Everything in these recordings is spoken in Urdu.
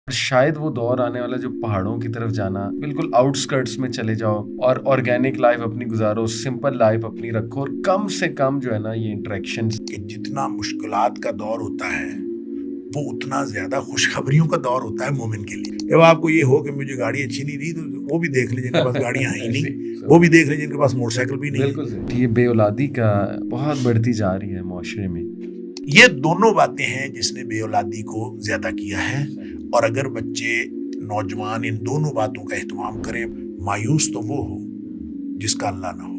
شاید وہ دور آنے والا جو پہاڑوں کی طرف جانا، بالکل آؤٹسکرٹس میں چلے جاؤ اور آرگینک لائف اپنی گزارو، سمپل لائف اپنی رکھو، اور کم سے کم جو ہے نا یہ انٹریکشنز. کہ جتنا مشکلات کا دور ہوتا ہے وہ اتنا زیادہ خوشخبریوں کا دور ہوتا ہے مومن کے لیے. جب آپ کو یہ ہو کہ مجھے گاڑی اچھی نہیں دی تو وہ بھی دیکھ لیں جن کے پاس گاڑیاں ہیں ہی نہیں، وہ بھی دیکھ لیں جن کے پاس موٹر سائیکل بھی نہیں. بالکل. یہ بے اولادی کا بہت بڑھتی جا رہی ہے معاشرے میں. یہ دونوں باتیں ہیں جس نے بے اولادی کو زیادہ کیا ہے. اور اگر بچے نوجوان ان دونوں باتوں کا اہتمام کریں، مایوس تو وہ ہو جس کا اللہ نہ ہو.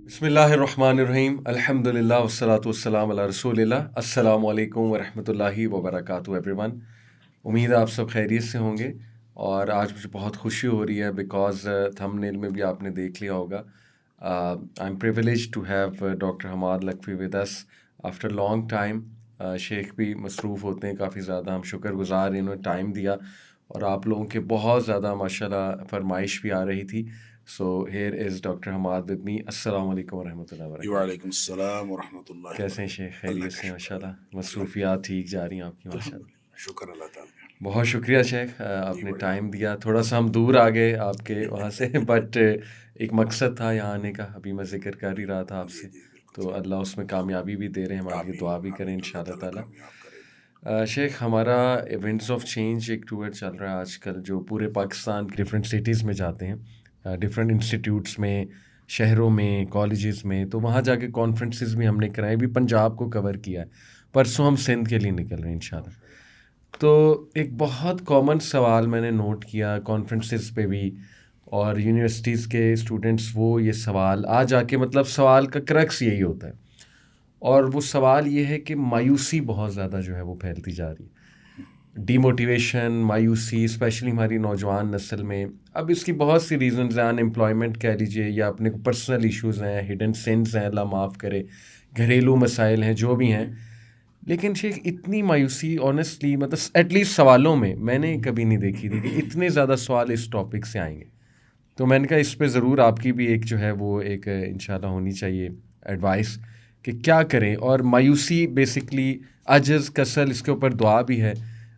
بسم اللہ الرحمن الرحیم، الحمدللہ والصلاۃ والسلام علی رسول اللہ. السلام علیکم ورحمۃ اللہ وبرکاتہ ایوری ون. امید ہے آپ سب خیریت سے ہوں گے، اور آج مجھے بہت خوشی ہو رہی ہے بیکاز تھمبنیل میں بھی آپ نے دیکھ لیا ہوگا. I am privilege to have doctor Hammad Lakhvi with us after long time. شیخ بھی مصروف ہوتے ہیں کافی زیادہ، ہم شکر گزار ہیں انہوں نے ٹائم دیا، اور آپ لوگوں کے بہت زیادہ ماشاءاللہ فرمائش بھی آ رہی تھی. So here is doctor Hammad with me. السلام علیکم ورحمۃ اللہ وبرکاتہ. وعلیکم السلام ورحمۃ اللہ. کیسے ہیں شیخ؟ خیریت سے ماشاء اللہ؟ مصروفیات ٹھیک جا رہی ہیں آپ کی ماشاء اللہ؟ شکر اللہ تعالیٰ. بہت شکریہ شیخ، آپ نے ٹائم دیا. تھوڑا سا ہم دور آ گئے آپ کے وہاں سے، بٹ ایک مقصد تھا یہاں آنے کا، ابھی میں ذکر کر ہی رہا تھا آپ سے، تو اللہ اس میں کامیابی بھی دے رہے ہیں. ہمارے لیے دعا بھی کریں انشاءاللہ تعالیٰ. شیخ، ہمارا ایونٹس آف چینج ایک ٹور چل رہا ہے آج کل، جو پورے پاکستان کے ڈفرینٹ سٹیز میں جاتے ہیں، ڈفرینٹ انسٹیٹیوٹس میں، شہروں میں، کالجز میں. تو وہاں جا کے کانفرنسز بھی ہم نے کرائے. بھی پنجاب کو کور کیا ہے، پرسوں ہم سندھ کے لیے نکل رہے ہیں انشاءاللہ. تو ایک بہت کامن سوال میں نے نوٹ کیا کانفرنسز پہ بھی، اور یونیورسٹیز کے اسٹوڈنٹس وہ یہ سوال آ جا کے، مطلب سوال کا کرکس یہی ہوتا ہے، اور وہ سوال یہ ہے کہ مایوسی بہت زیادہ جو ہے وہ پھیلتی جا رہی ہے. ڈی موٹیویشن، مایوسی، اسپیشلی ہماری نوجوان نسل میں. اب اس کی بہت سی ریزنز ہیں، ان امپلائمنٹ کہہ لیجیے، یا اپنے کو پرسنل ایشوز ہیں، ہڈن سینس ہیں، اللہ معاف کرے، گھریلو مسائل ہیں، جو بھی ہیں. لیکن شیخ اتنی مایوسی آنیسٹلی، مطلب ایٹ لیسٹ سوالوں میں نے کبھی نہیں دیکھی تھی کہ اتنے زیادہ سوال اس ٹاپک سے آئیں گے. تو میں نے کہا اس پہ ضرور آپ کی بھی ایک جو ہے وہ ایک انشاءاللہ ہونی چاہیے ایڈوائس کہ کیا کریں. اور مایوسی بیسکلی عجز، کسل، اس کے اوپر دعا بھی ہے.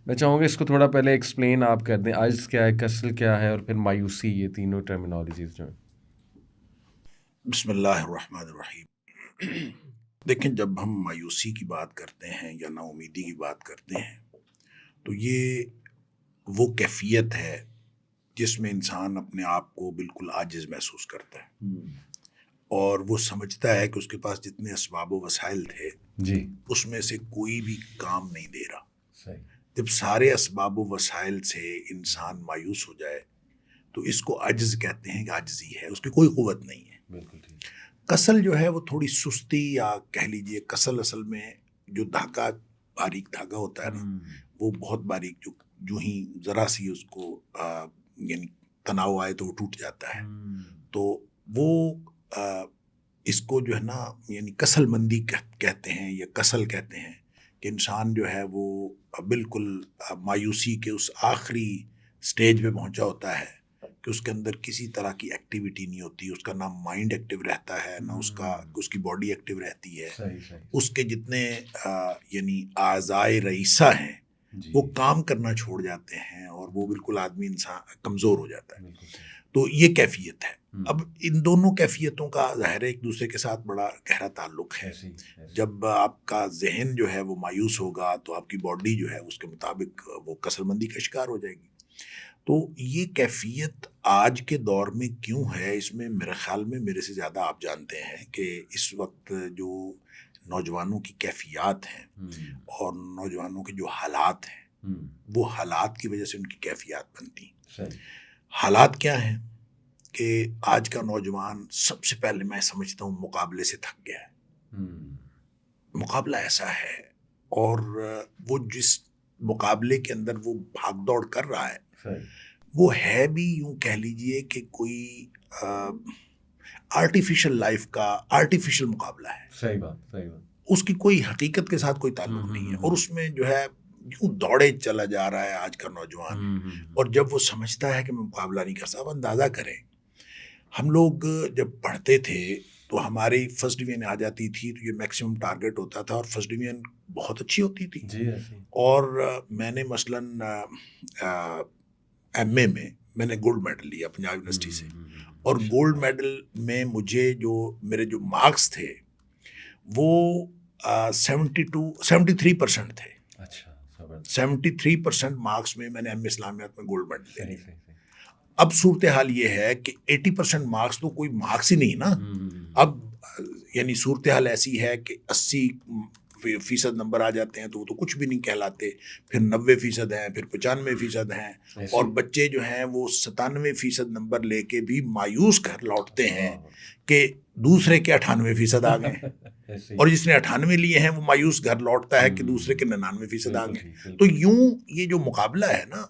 میں چاہوں گا اس کو تھوڑا پہلے ایکسپلین آپ کر دیں، عجز کیا ہے، کسل کیا ہے، اور پھر مایوسی، یہ تینوں ٹرمینالوجیز جو ہیں. بسم اللہ الرحمن الرحیم. دیکھیں، جب ہم مایوسی کی بات کرتے ہیں یا نا امیدی کی بات کرتے ہیں تو یہ وہ کیفیت ہے جس میں انسان اپنے آپ کو بالکل عاجز محسوس کرتا ہے، اور وہ سمجھتا ہے کہ اس کے پاس جتنے اسباب و وسائل تھے جی، اس میں سے کوئی بھی کام نہیں دے رہا. صحیح. جب سارے اسباب و وسائل سے انسان مایوس ہو جائے تو اس کو عجز کہتے ہیں، کہ عاجزی ہے، اس کی کوئی قوت نہیں ہے. بالکل ٹھیک. کسل جو ہے وہ تھوڑی سستی، یا کہہ لیجئے کسل اصل میں جو دھاگا، باریک دھاگا ہوتا ہے نا، وہ بہت باریک، جو ہی ذرا سی اس کو یعنی تناؤ آئے تو وہ ٹوٹ جاتا ہے. تو وہ اس کو جو ہے نا یعنی کسل مندی کہتے ہیں، یا کسل کہتے ہیں، کہ انسان جو ہے وہ بالکل مایوسی کے اس آخری سٹیج پہ پہنچا ہوتا ہے کہ اس کے اندر کسی طرح کی ایکٹیویٹی نہیں ہوتی. اس کا نہ مائنڈ ایکٹیو رہتا ہے، نہ اس کی باڈی ایکٹیو رہتی ہے. اس کے جتنے یعنی اعضائے رئیسہ ہیں وہ کام کرنا چھوڑ جاتے ہیں، اور وہ بالکل آدمی انسان کمزور ہو جاتا ہے. تو یہ کیفیت ہے. اب ان دونوں کیفیتوں کا ظاہر ایک دوسرے کے ساتھ بڑا گہرا تعلق ہے. جب آپ کا ذہن جو ہے وہ مایوس ہوگا تو آپ کی باڈی جو ہے اس کے مطابق وہ کسل مندی کا شکار ہو جائے گی. تو یہ کیفیت آج کے دور میں کیوں ہے، اس میں میرے خیال میں میرے سے زیادہ آپ جانتے ہیں کہ اس وقت جو نوجوانوں کی کیفیات ہیں اور نوجوانوں کے جو حالات ہیں، وہ حالات کی وجہ سے ان کی کیفیات بنتی ہیں. حالات کیا ہیں کہ آج کا نوجوان سب سے پہلے میں سمجھتا ہوں مقابلے سے تھک گیا ہے. مقابلہ ایسا ہے، اور وہ جس مقابلے کے اندر وہ بھاگ دوڑ کر رہا ہے، وہ ہے بھی یوں کہہ لیجئے کہ کوئی آرٹیفیشل لائف کا آرٹیفیشل مقابلہ ہے. صحیح بات. اس کی کوئی حقیقت کے ساتھ کوئی تعلق نہیں ہے، اور اس میں جو ہے یوں دوڑے چلا جا رہا ہے آج کا نوجوان. اور جب وہ سمجھتا ہے کہ میں مقابلہ نہیں کر سکتا، آپ اندازہ کریں، ہم لوگ جب پڑھتے تھے تو ہماری فرسٹ ڈویژن آ جاتی تھی تو یہ میکسیمم ٹارگیٹ ہوتا تھا اور فرسٹ ڈویژن بہت اچھی ہوتی تھی. جی ایسے ہی. اور میں نے مثلاً ایم اے میں میں نے گولڈ میڈل لیا پنجاب یونیورسٹی سے, اور گولڈ میڈل میں مجھے جو میرے جو مارکس تھے وہ 73% تھے. اچھا 73% مارکس میں میں نے ایم اے اسلامیات میں گولڈ میڈل لے صحیح لیا. صحیح. اب صورتحال یہ ہے کہ 80% مارکس تو کوئی مارکس ہی نہیں نا. اب یعنی صورتحال ایسی ہے کہ 80% نمبر آ جاتے ہیں تو وہ تو کچھ بھی نہیں کہلاتے, پھر 90% ہیں, پھر 95% ہیں, اور بچے جو ہیں وہ 97% نمبر لے کے بھی مایوس گھر لوٹتے ہیں کہ دوسرے کے 98% آ گئے, اور جس نے 98 لیے ہیں وہ مایوس گھر لوٹتا ہے کہ دوسرے کے 99% آ گئے. تو یوں یہ جو مقابلہ ہے نا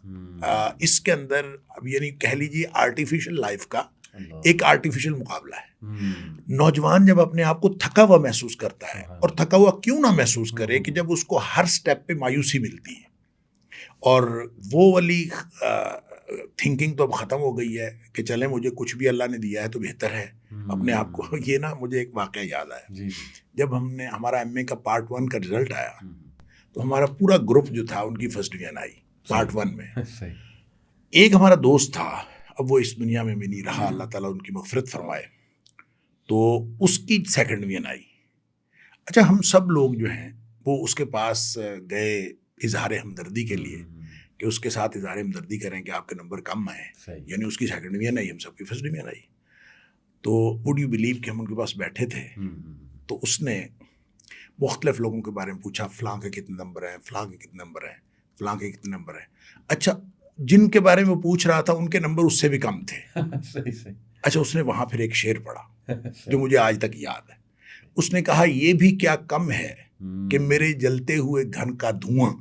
اس کے اندر اب یعنی کہہ لیجیے آرٹیفیشل لائف کا ایک آرٹیفیشل مقابلہ ہے. نوجوان جب اپنے آپ کو تھکا ہوا محسوس کرتا ہے, اور تھکا ہوا کیوں نہ محسوس کرے کہ جب اس کو ہر سٹیپ پہ مایوسی ملتی ہے, اور وہ والی تھنکنگ تو اب ختم ہو گئی ہے کہ چلیں مجھے کچھ بھی اللہ نے دیا ہے تو بہتر ہے اپنے آپ کو. یہ نا مجھے ایک واقعہ یاد آیا, جب ہمارا ایم اے کا پارٹ 1 کا رزلٹ آیا تو ہمارا پورا گروپ جو تھا ان کی فرسٹ ڈویژن آئی پارٹ 1 میں. ایک ہمارا دوست تھا, اب وہ اس دنیا میں بھی نہیں رہا, اللہ تعالیٰ ان کی مغفرت فرمائے, تو اس کی سیکنڈ ڈویژن آئی. اچھا ہم سب لوگ جو ہیں وہ اس کے پاس گئے اظہار ہمدردی کے لیے کہ اس کے ساتھ اظہار ہمدردی کریں کہ آپ کے نمبر کم آئے, یعنی اس کی سیکنڈ ڈویژن آئی, ہم سب کی فرسٹ ڈویژن آئی. تو وڈ یو بلیو کہ ہم ان کے پاس بیٹھے تھے تو اس نے مختلف لوگوں کے بارے میں پوچھا, فلاں کے کتنے نمبر ہیں, فلاں کے کتنے نمبر ہیں, فلاں کے کتنے نمبر ہیں. اچھا جن کے بارے میں پوچھ رہا تھا ان کے نمبر اس سے بھی کم تھے. اچھا اس نے وہاں پھر ایک شعر پڑھا جو مجھے آج تک یاد ہے. اس نے کہا یہ بھی کیا کم ہے کہ میرے جلتے ہوئے گھر کا دھواں,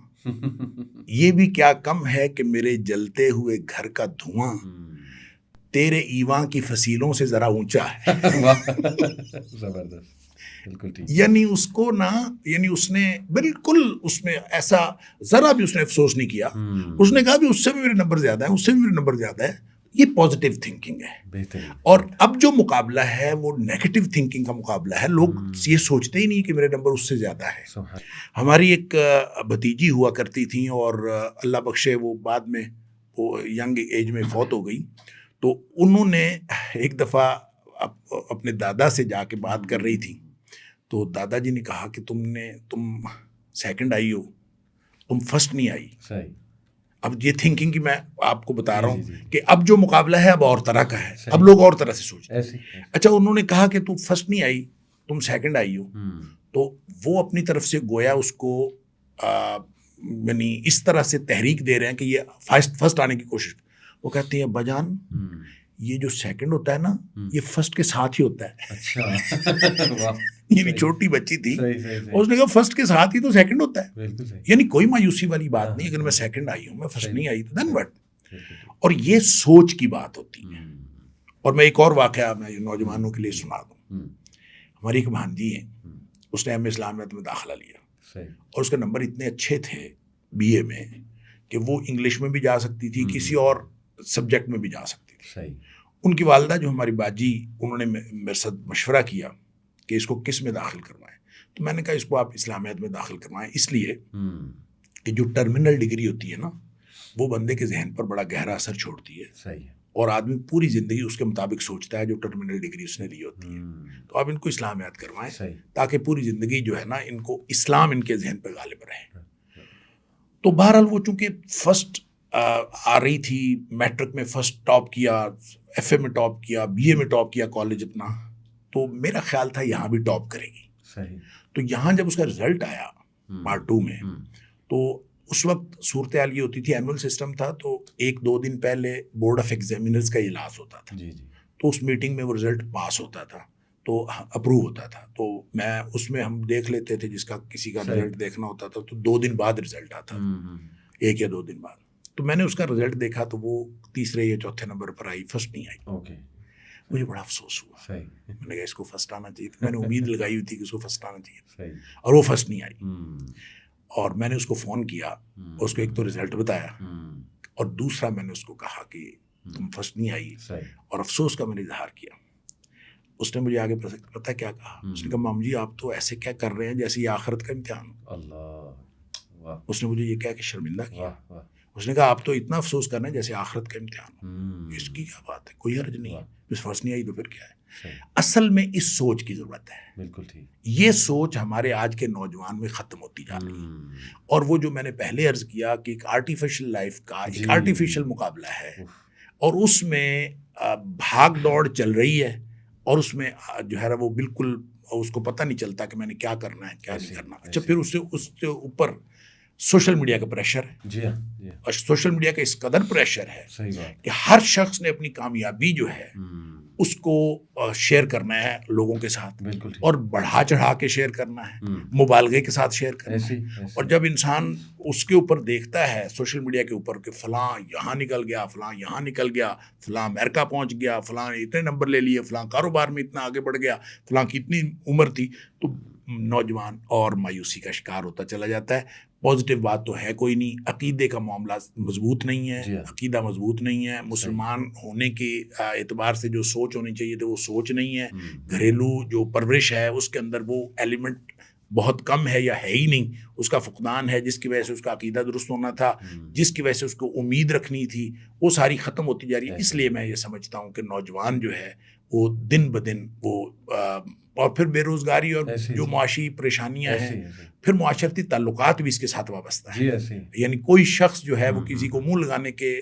یہ بھی کیا کم ہے کہ میرے جلتے ہوئے گھر کا دھواں تیرے ایوان کی فصیلوں سے ذرا اونچا ہے. زبردست, بالکل ٹھیک. یعنی اس کو نا یعنی اس نے بالکل اس میں ایسا ذرا بھی اس نے افسوس نہیں کیا. اس نے کہا بھی اس سے بھی میرے نمبر زیادہ ہے, اس سے بھی میرے نمبر زیادہ ہے. یہ پازیٹیو تھنکنگ ہے. اور اب جو مقابلہ ہے وہ نیگیٹو تھنکنگ کا مقابلہ ہے. لوگ یہ سوچتے ہی نہیں کہ میرے نمبر اس سے زیادہ ہے. ہماری ایک بھتیجی ہوا کرتی تھیں اور اللہ بخشے وہ بعد میں وہ ینگ ایج میں فوت ہو گئی. تو انہوں نے ایک دفعہ اپنے دادا سے جا کے بات کر رہی تھی, تو دادا جی نے کہا کہ تم سیکنڈ آئی ہو, تم فرسٹ نہیں آئی. اب یہ تھنکنگ کی میں آپ کو بتا رہا ہوں کہ اب جو مقابلہ ہے اب اور طرح کا ہے, اب لوگ اور طرح سے سوچتے ہیں. اچھا انہوں نے کہا کہ تم فرسٹ نہیں آئی, تم سیکنڈ آئی ہو, تو وہ اپنی طرف سے گویا اس کو یعنی اس طرح سے تحریک دے رہے ہیں کہ یہ فرسٹ آنے کی کوشش. وہ کہتے ہیں ابا جان یہ جو سیکنڈ ہوتا ہے نا یہ فرسٹ کے ساتھ ہی ہوتا ہے. اچھا یعنی چھوٹی بچی تھی, اس نے کہا فرسٹ کے ساتھ ہی تو سیکنڈ ہوتا ہے. یعنی کوئی مایوسی والی بات نہیں, اگر میں سیکنڈ آئی ہوں, میں فرسٹ نہیں آئی تو دین وٹ. اور یہ سوچ کی بات ہوتی ہے. اور میں ایک اور واقعہ میں نوجوانوں کے لیے سنا دوں. ہماری ایک بھانجی ہے, اس نے ایم اے اسلامیات میں داخلہ لیا اور اس کے نمبر اتنے اچھے تھے بی اے میں کہ وہ انگلش میں بھی جا سکتی تھی, کسی اور سبجیکٹ میں بھی جا سکتی تھی. ان کی والدہ جو ہماری باجی, انہوں نے میرے ساتھ مشورہ کیا کہ اس کو کس میں داخل کروائیں. تو میں نے کہا اس کو آپ اسلامیات میں داخل کروائیں, اس لیے کہ جو ٹرمینل ڈگری ہوتی ہے نا وہ بندے کے ذہن پر بڑا گہرا اثر چھوڑتی ہے, اور آدمی پوری زندگی اس کے مطابق سوچتا ہے جو ٹرمینل ڈگری اس نے لی ہوتی ہے. تو آپ ان کو اسلامیات کروائیں تاکہ پوری زندگی جو ہے نا ان کو اسلام ان کے ذہن پہ غالب رہے. تو بہرحال وہ چونکہ فرسٹ آ رہی تھی, میٹرک میں فرسٹ ٹاپ کیا, ایف اے میں ٹاپ کیا, بی اے میں ٹاپ کیا کالج اپنا, تو میرا خیال تھا یہاں بھی ٹاپ کرے گی. تو یہاں جب اس کا رزلٹ آیا پارٹ 2 میں, تو اس وقت صورتحال یہ ہوتی تھی, اینول سسٹم تھا, تو 1-2 دن پہلے بورڈ آف ایگزامینرز کا اجلاس ہوتا تھا. تو اس میٹنگ میں وہ رزلٹ پاس ہوتا تھا تو اپروو ہوتا تھا. تو میں اس میں ہم دیکھ لیتے تھے, جس کا کسی کا رزلٹ دیکھنا ہوتا تھا تو 2 دن بعد رزلٹ آتا تھا, 1 یا 2 دن بعد. تو میں نے اس کا رزلٹ دیکھا تو وہ 3 یا 4 نمبر پر آئی, فرسٹ نہیں آئی. مجھے بڑا افسوس ہوا. میں نے کہا اس کو فرسٹ آنا چاہیے تھا, میں نے امید لگائی ہوئی تھی کہ اس کو فرسٹ آنا چاہیے, اور وہ فرسٹ نہیں آئی. اور میں نے اس کو فون کیا, اس کو ایک تو رزلٹ بتایا, اور دوسرا میں نے اس کو کہا کہ تم فرسٹ نہیں آئی, اور افسوس کا میں نے اظہار کیا. اس نے مجھے آگے پتہ کیا کہا؟ اس نے کہا مام جی آپ تو ایسے کیا کر رہے ہیں جیسے یہ آخرت کا امتحان ہو. اللہ، واہ اس نے مجھے یہ کہہ کے شرمندہ کیا. واہ واہ. اس نے کہا آپ تو اتنا افسوس کر رہے ہیں جیسے آخرت کا امتحان ہو. اس کی کیا بات ہے، کوئی حرج نہیں ہے، بس فرض نہیں آئی تو پھر کیا ہے. اصل میں اس سوچ کی ضرورت ہے. بالکل ٹھیک. یہ سوچ ہمارے آج کے نوجوان میں ختم ہوتی جا رہی ہے. اور وہ جو میں نے پہلے عرض کیا کہ ایک آرٹیفیشل لائف کا ایک آرٹیفیشل مقابلہ ہے، اور اس میں بھاگ دوڑ چل رہی ہے، اور اس میں جو ہے وہ بالکل اس کو پتہ نہیں چلتا کہ میں نے کیا کرنا ہے کیا نہیں کرنا. اچھا پھر اس سے اوپر سوشل میڈیا کا پریشر ہے. جی ہاں، اور سوشل میڈیا کا اس قدر پریشر ہے صحیح بات کہ ہر شخص نے اپنی کامیابی جو ہے اس کو شیئر کرنا ہے لوگوں کے ساتھ، بالکل ٹھیک. اور بڑھا چڑھا کے شیئر کرنا ہے، مبالغے کے ساتھ شیئر کرنا ہے. اور جب انسان اس کے اوپر دیکھتا ہے سوشل میڈیا کے اوپر کہ فلاں یہاں نکل گیا، فلاں یہاں نکل گیا، فلاں امریکہ پہنچ گیا، فلاں اتنے نمبر لے لیے، فلاں کاروبار میں اتنا آگے بڑھ گیا، فلاں کی اتنی عمر تھی، تو نوجوان اور مایوسی کا شکار ہوتا چلا جاتا ہے. پازیٹیو بات تو ہے کوئی نہیں، عقیدے کا معاملہ مضبوط نہیں ہے، عقیدہ مضبوط نہیں ہے، مسلمان ہونے کے اعتبار سے جو سوچ ہونی چاہیے تھی وہ سوچ نہیں ہے. گھریلو جو پرورش ہے اس کے اندر وہ ایلیمنٹ بہت کم ہے یا ہے ہی نہیں، اس کا فقدان ہے، جس کی وجہ سے اس کا عقیدہ درست ہونا تھا، جس کی وجہ سے اس کو امید رکھنی تھی، وہ ساری ختم ہوتی جا رہی ہے. اس لیے میں یہ سمجھتا ہوں کہ نوجوان جو ہے وہ دن بدن وہ اور پھر بے روزگاری اور جو معاشی پریشانیاں ہیں، پھر معاشرتی تعلقات بھی اس کے ساتھ وابستہ ہیں. یعنی کوئی شخص جو ہے وہ کسی کو منہ لگانے کے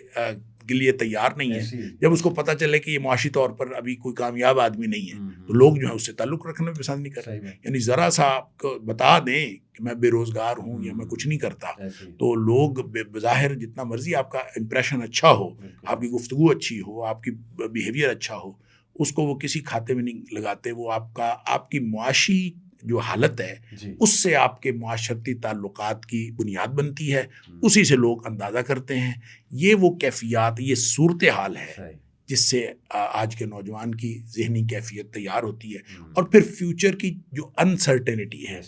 لیے تیار نہیں ہے. جب اس کو پتہ چلے کہ یہ معاشی طور پر ابھی کوئی کامیاب آدمی نہیں ہے، تو لوگ جو ہے اس سے تعلق رکھنا بھی پسند نہیں کرتے. یعنی ذرا سا آپ کو بتا دیں کہ میں بے روزگار ہوں یا میں کچھ نہیں کرتا، تو لوگ بظاہر جتنا مرضی آپ کا امپریشن اچھا ہو، آپ کی گفتگو اچھی ہو، آپ کی بیہیویئر اچھا ہو، اس کو وہ کسی کھاتے میں نہیں لگاتے. وہ آپ کی معاشی جو حالت ہے اس سے آپ کے معاشرتی تعلقات کی بنیاد بنتی ہے، اسی سے لوگ اندازہ کرتے ہیں. یہ وہ کیفیات، یہ صورتحال ہے جس سے آج کے نوجوان کی ذہنی کیفیت تیار ہوتی ہے. اور پھر فیوچر کی جو انسرٹینٹی ہے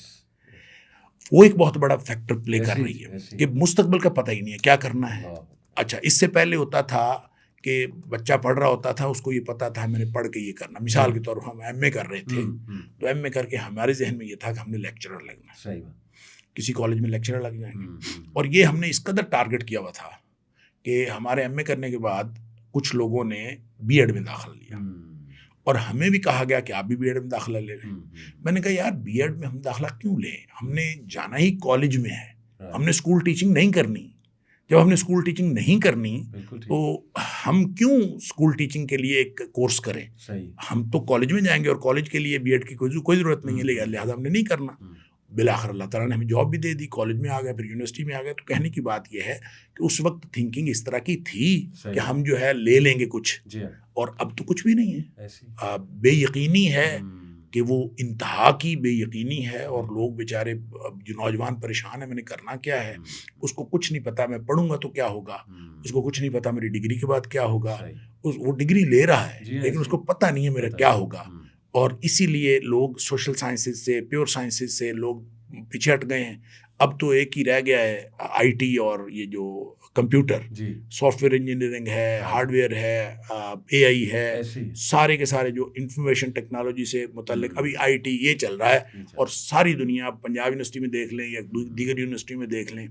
وہ ایک بہت بڑا فیکٹر پلے کر رہی ہے کہ مستقبل کا پتہ ہی نہیں ہے کیا کرنا ہے. اچھا اس سے پہلے ہوتا تھا کہ بچہ پڑھ رہا ہوتا تھا، اس کو یہ پتا تھا میں نے پڑھ کے یہ کرنا. مثال کے طور پر ہم ایم اے کر رہے تھے، تو ایم اے کر کے ہمارے ذہن میں یہ تھا کہ ہم نے لیکچرر لگنا ہے، کسی کالج میں لیکچرر لگ جائیں گے. اور یہ ہم نے اس قدر ٹارگٹ کیا ہوا تھا کہ ہمارے ایم اے کرنے کے بعد کچھ لوگوں نے بی ایڈ میں داخلہ لیا، اور ہمیں بھی کہا گیا کہ آپ بھی بی ایڈ میں داخلہ لے لیں. میں نے کہا یار بی ایڈ میں ہم داخلہ کیوں لیں، ہم نے جانا ہی کالج میں ہے، ہم نے اسکول ٹیچنگ نہیں کرنی. جب ہم نے اسکول ٹیچنگ نہیں کرنی تو ہم کیوں اسکول ٹیچنگ کے لیے ایک کورس کریں. ہم تو کالج میں جائیں گے، اور کالج کے لیے بی ایڈ کی کوئی ضرورت نہیں ہے، لہٰذا ہم نے نہیں کرنا. بالآخر اللہ تعالیٰ نے ہمیں جاب بھی دے دی، کالج میں آ گئے، پھر یونیورسٹی میں آ گئے. تو کہنے کی بات یہ ہے کہ اس وقت تھنکنگ اس طرح کی تھی کہ ہم جو ہے لے لیں گے کچھ، اور اب تو کچھ بھی نہیں ہے. بے یقینی ہے کہ وہ انتہا کی بے یقینی ہے، اور لوگ بیچارے جو نوجوان پریشان ہیں میں نے کرنا کیا ہے. اس کو کچھ نہیں پتا میں پڑھوں گا تو کیا ہوگا، اس کو کچھ نہیں پتا میری ڈگری کے بعد کیا ہوگا. وہ ڈگری لے رہا ہے لیکن اس کو پتہ نہیں ہے میرا کیا ہوگا. اور اسی لیے لوگ سوشل سائنسز سے، پیور سائنسز سے لوگ پیچھے ہٹ گئے ہیں. اب تو ایک ہی رہ گیا ہے آئی ٹی اور یہ جو کمپیوٹر، سافٹ ویئر انجینئرنگ ہے، ہارڈ ویئر ہے، اے آئی ہے، سارے کے سارے جو انفارمیشن ٹیکنالوجی سے متعلق ابھی آئی ٹی یہ چل رہا ہے. اور ساری دنیا پنجاب یونیورسٹی میں دیکھ لیں یا دیگر یونیورسٹی میں دیکھ لیں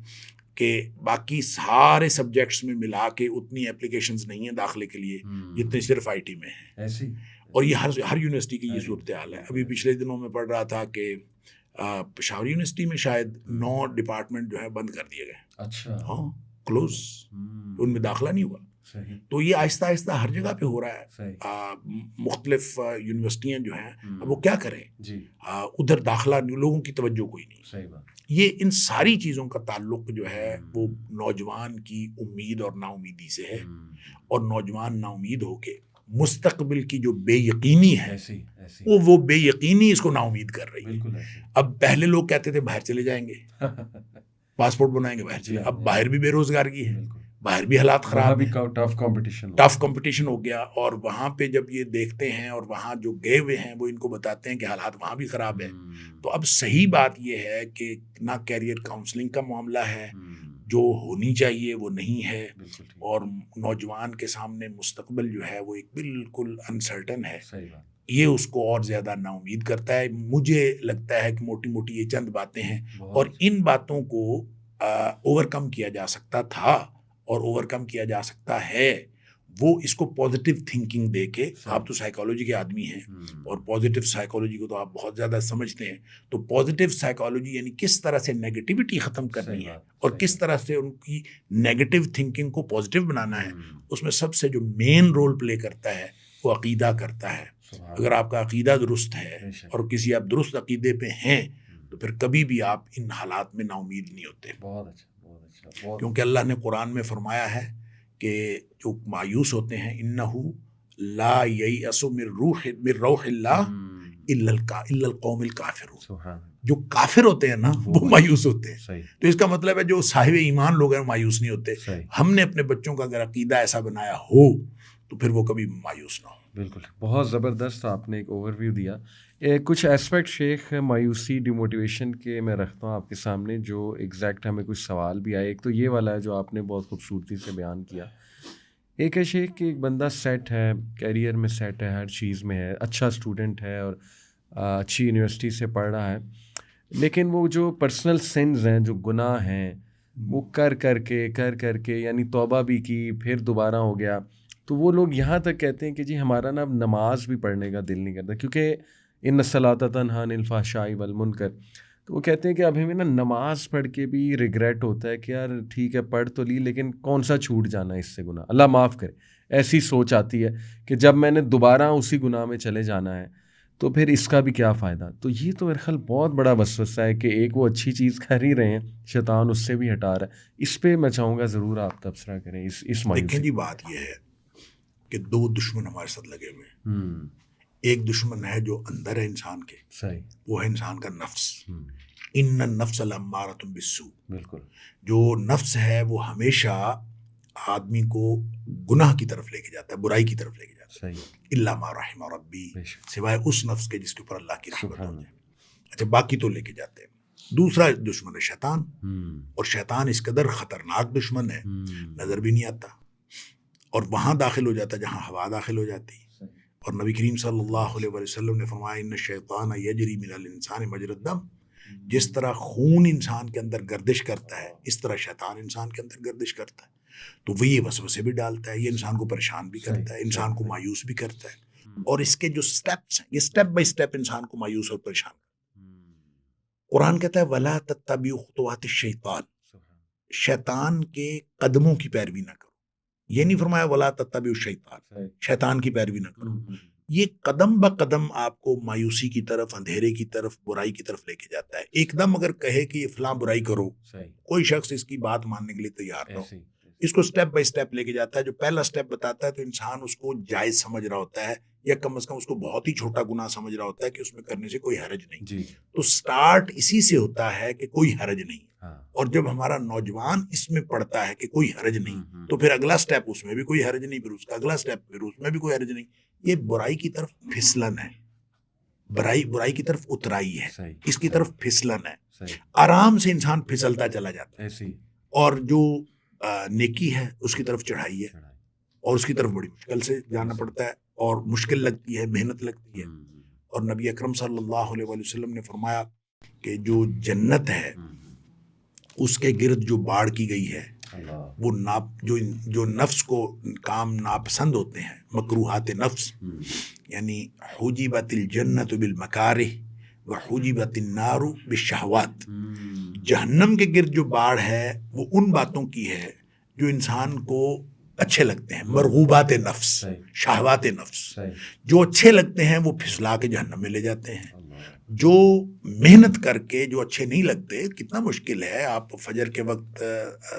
کہ باقی سارے سبجیکٹس میں ملا کے اتنی اپلیکیشنز نہیں ہیں داخلے کے لیے جتنے صرف آئی ٹی میں ہیں. اور یہ ہر یونیورسٹی کی یہ صورتحال ہے. ابھی پچھلے دنوں میں پڑھ رہا تھا کہ پشاور یونیورسٹی میں شاید 9 ڈپارٹمنٹ جو ہے بند کر دیے گئے. اچھا، ہاں کلوز، ان میں داخلہ نہیں ہوا. تو یہ آہستہ آہستہ ہر جگہ پہ ہو رہا ہے. مختلف یونیورسٹیاں جو ہیں اب وہ کیا کریں، ادھر داخلہ لوگوں کی توجہ کوئی نہیں. یہ ان ساری چیزوں کا تعلق جو ہے وہ نوجوان کی امید اور نا امیدی سے ہے. اور نوجوان نا امید ہو کے مستقبل کی جو بے یقینی ہے وہ بے یقینی اس کو نا امید کر رہی ہے. اب پہلے لوگ کہتے تھے باہر چلے جائیں گے، پاسپورٹ بنائیں گے باہر چلے. اب باہر بھی بے روزگاری ہے، باہر بھی حالات خراب ہیں، ٹف کمپٹیشن ہو گیا. اور وہاں پہ جب یہ دیکھتے ہیں اور وہاں جو گئے ہوئے ہیں وہ ان کو بتاتے ہیں کہ حالات وہاں بھی خراب ہے. تو اب صحیح بات یہ ہے کہ نہ کیریئر کاؤنسلنگ کا معاملہ ہے، جو ہونی چاہیے وہ نہیں ہے. اور نوجوان کے سامنے مستقبل جو ہے وہ ایک بالکل انسرٹن ہے. یہ اس کو اور زیادہ نا امید کرتا ہے. مجھے لگتا ہے کہ موٹی موٹی یہ چند باتیں ہیں اور ان باتوں کو اوور کم کیا جا سکتا تھا اور اوور کم کیا جا سکتا ہے. وہ اس کو پازیٹیو تھنکنگ دے کے, آپ تو سائیکالوجی کے آدمی ہیں اور پازیٹیو سائیکالوجی کو تو آپ بہت زیادہ سمجھتے ہیں, تو پازیٹیو سائیکالوجی یعنی کس طرح سے نیگیٹیوٹی ختم کرنی ہے اور کس طرح سے ان کی نیگیٹیو تھنکنگ کو پازیٹیو بنانا ہے, اس میں سب سے جو مین رول پلے کرتا ہے وہ عقیدہ کرتا ہے. اگر آپ کا عقیدہ درست ہے اور کسی آپ درست عقیدے پہ ہیں تو پھر کبھی بھی آپ ان حالات میں نا امید نہیں ہوتے. بہت اچھا. کیونکہ اللہ نے قرآن میں فرمایا ہے کہ جو مایوس ہوتے ہیں انہو لا ییأس من روح اللہ الا القوم الکافرون, جو کافر ہوتے ہیں نا وہ مایوس ہوتے ہیں. تو اس کا مطلب ہے جو صاحب ایمان لوگ ہیں مایوس نہیں ہوتے. ہم نے اپنے بچوں کا اگر عقیدہ ایسا بنایا ہو تو پھر وہ کبھی مایوس نہ ہو. بالکل, بہت زبردست آپ نے ایک اوور ویو دیا. کچھ اسپیکٹ شیخ مایوسی ڈیموٹیویشن کے میں رکھتا ہوں آپ کے سامنے, جو ایگزیکٹ ہمیں کچھ سوال بھی آئے. ایک تو یہ والا ہے جو آپ نے بہت خوبصورتی سے بیان کیا. ایک ہے شیخ کہ ایک بندہ سیٹ ہے, کیریئر میں سیٹ ہے, ہر چیز میں ہے, اچھا اسٹوڈنٹ ہے اور اچھی یونیورسٹی سے پڑھ رہا ہے, لیکن وہ جو پرسنل سنز ہیں, جو گناہ ہیں, وہ کر کے یعنی توبہ بھی کی پھر دوبارہ ہو گیا. تو وہ لوگ یہاں تک کہتے ہیں کہ جی ہمارا نا اب نماز بھی پڑھنے کا دل نہیں کرتا, کیونکہ ان الصلاۃ تنہی عن الفحشاء والمنکر. تو وہ کہتے ہیں کہ اب ہمیں نا نماز پڑھ کے بھی ریگریٹ ہوتا ہے کہ یار ٹھیک ہے پڑھ تو لی, لیکن کون سا چھوٹ جانا ہے اس سے گناہ, اللہ معاف کرے. ایسی سوچ آتی ہے کہ جب میں نے دوبارہ اسی گناہ میں چلے جانا ہے تو پھر اس کا بھی کیا فائدہ. تو یہ تو میرے خیال بہت بڑا وسوسہ ہے کہ ایک وہ اچھی چیز کر ہی رہے ہیں, شیطان اس سے بھی ہٹا رہا ہے. اس پہ میں چاہوں گا ضرور آپ تبصرہ کریں. اس دیکھیں جی, بات یہ ہے کہ دو دشمن ہمارے ساتھ لگے ہوئے ہیں. ایک دشمن ہے جو اندر ہے انسان کے, وہ ہے انسان کا نفس. ان النفس لامارۃ بالسوء. بالکل, جو نفس ہے وہ ہمیشہ آدمی کو گناہ کی طرف لے کے جاتا ہے, برائی کی طرف لے کے جاتا ہے. الا ما رحم ربی, سوائے اس نفس کے جس کے اوپر اللہ کی رحمت ہو جائے. اچھا, باقی تو لے کے جاتے ہیں. دوسرا دشمن ہے شیطان, اور شیطان اس قدر خطرناک دشمن ہے نظر بھی نہیں آتا, اور وہاں داخل ہو جاتا جہاں ہوا داخل ہو جاتی. اور نبی کریم صلی اللہ علیہ وسلم نے فرمایا ان الشیطان یجری من الانسان مجری الدم. جس طرح خون انسان کے اندر گردش کرتا ہے اس طرح شیطان انسان کے اندر گردش کرتا ہے. تو وہ یہ وسوسے بھی ڈالتا ہے, یہ انسان کو پریشان بھی کرتا ہے, انسان کو مایوس بھی کرتا ہے. اور اس کے جو سٹیپس ہیں, یہ سٹیپ بائی سٹیپ انسان کو مایوس اور پریشان کرتا ہے. قرآن کہتا ہے ولا تتبعوا خطوات الشیطان, شیطان کے قدموں کی پیروی نہ کرو. یہ نہیں فرمایا ولا تتبعوا الشیطان, شیطان کی پیروی نہ کرو. یہ قدم با قدم آپ کو مایوسی کی طرف, اندھیرے کی طرف, برائی کی طرف لے کے جاتا ہے. ایک دم اگر کہے کہ یہ فلاں برائی کرو, کوئی شخص اس کی بات ماننے کے لیے تیار نہ ہو. اس کو سٹیپ بائی سٹیپ لے کے جاتا ہے. جو پہلا سٹیپ بتاتا ہے تو انسان اس کو جائز سمجھ رہا ہوتا ہے, یا کم از کم اس کو بہت ہی چھوٹا گناہ سمجھ رہا ہوتا ہے کہ اس میں کرنے سے کوئی حرج نہیں. تو سٹارٹ اسی سے ہوتا ہے کہ کوئی حرج نہیں. اور جب ہمارا نوجوان اس میں پڑتا ہے کہ کوئی حرج نہیں, تو پھر اگلا سٹیپ اس میں بھی کوئی حرج نہیں, پھر اس کا اگلا سٹیپ پھر اس میں بھی کوئی حرج نہیں. یہ برائی کی طرف پھسلن ہے, برائی کی طرف اترائی ہے, اس کی طرف پھسلن ہے. آرام سے انسان پھسلتا چلا جاتا ہے, اور جو نیکی ہے اس کی طرف چڑھائی ہے, اور اس کی طرف بڑی مشکل سے جانا پڑتا ہے, اور مشکل لگتی ہے, محنت لگتی ہے. اور نبی اکرم صلی اللہ علیہ وسلم نے فرمایا کہ جو جنت ہے اس کے گرد جو باڑ کی گئی ہے, وہ جو نفس کو کام ناپسند ہوتے ہیں, مکروہات نفس, یعنی حجبت الجنت بالمکارہ وحجبت النار بالشہوات. جہنم کے گرد جو باڑ ہے وہ ان باتوں کی ہے جو انسان کو اچھے لگتے ہیں, مرغوبات نفس, شہوات نفس. جو اچھے لگتے ہیں وہ پھسلا کے جہنم میں لے جاتے ہیں. جو محنت کر کے جو اچھے نہیں لگتے, کتنا مشکل ہے آپ فجر کے وقت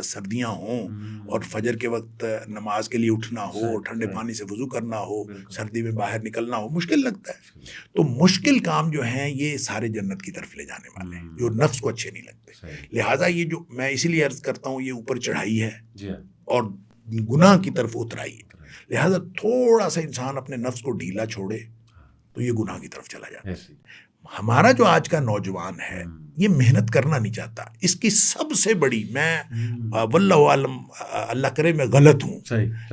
سردیاں ہوں اور فجر کے وقت نماز کے لیے اٹھنا ہو, ٹھنڈے پانی سے وضو کرنا ہو, سردی میں باہر نکلنا ہو, مشکل لگتا ہے. تو مشکل کام جو ہیں یہ سارے جنت کی طرف لے جانے والے ہیں, جو نفس کو اچھے نہیں لگتے. لہٰذا یہ جو میں اسی لیے عرض کرتا ہوں, یہ اوپر چڑھائی ہے اور گناہ کی طرف اترائی ہے. لہٰذا تھوڑا سا انسان اپنے نفس کو ڈھیلا چھوڑے تو یہ گناہ کی طرف چلا جاتا ہے. ہمارا جو آج کا نوجوان ہے یہ محنت کرنا نہیں چاہتا. اس کی سب سے بڑی, میں واللہ عالم, اللہ کرے میں غلط ہوں,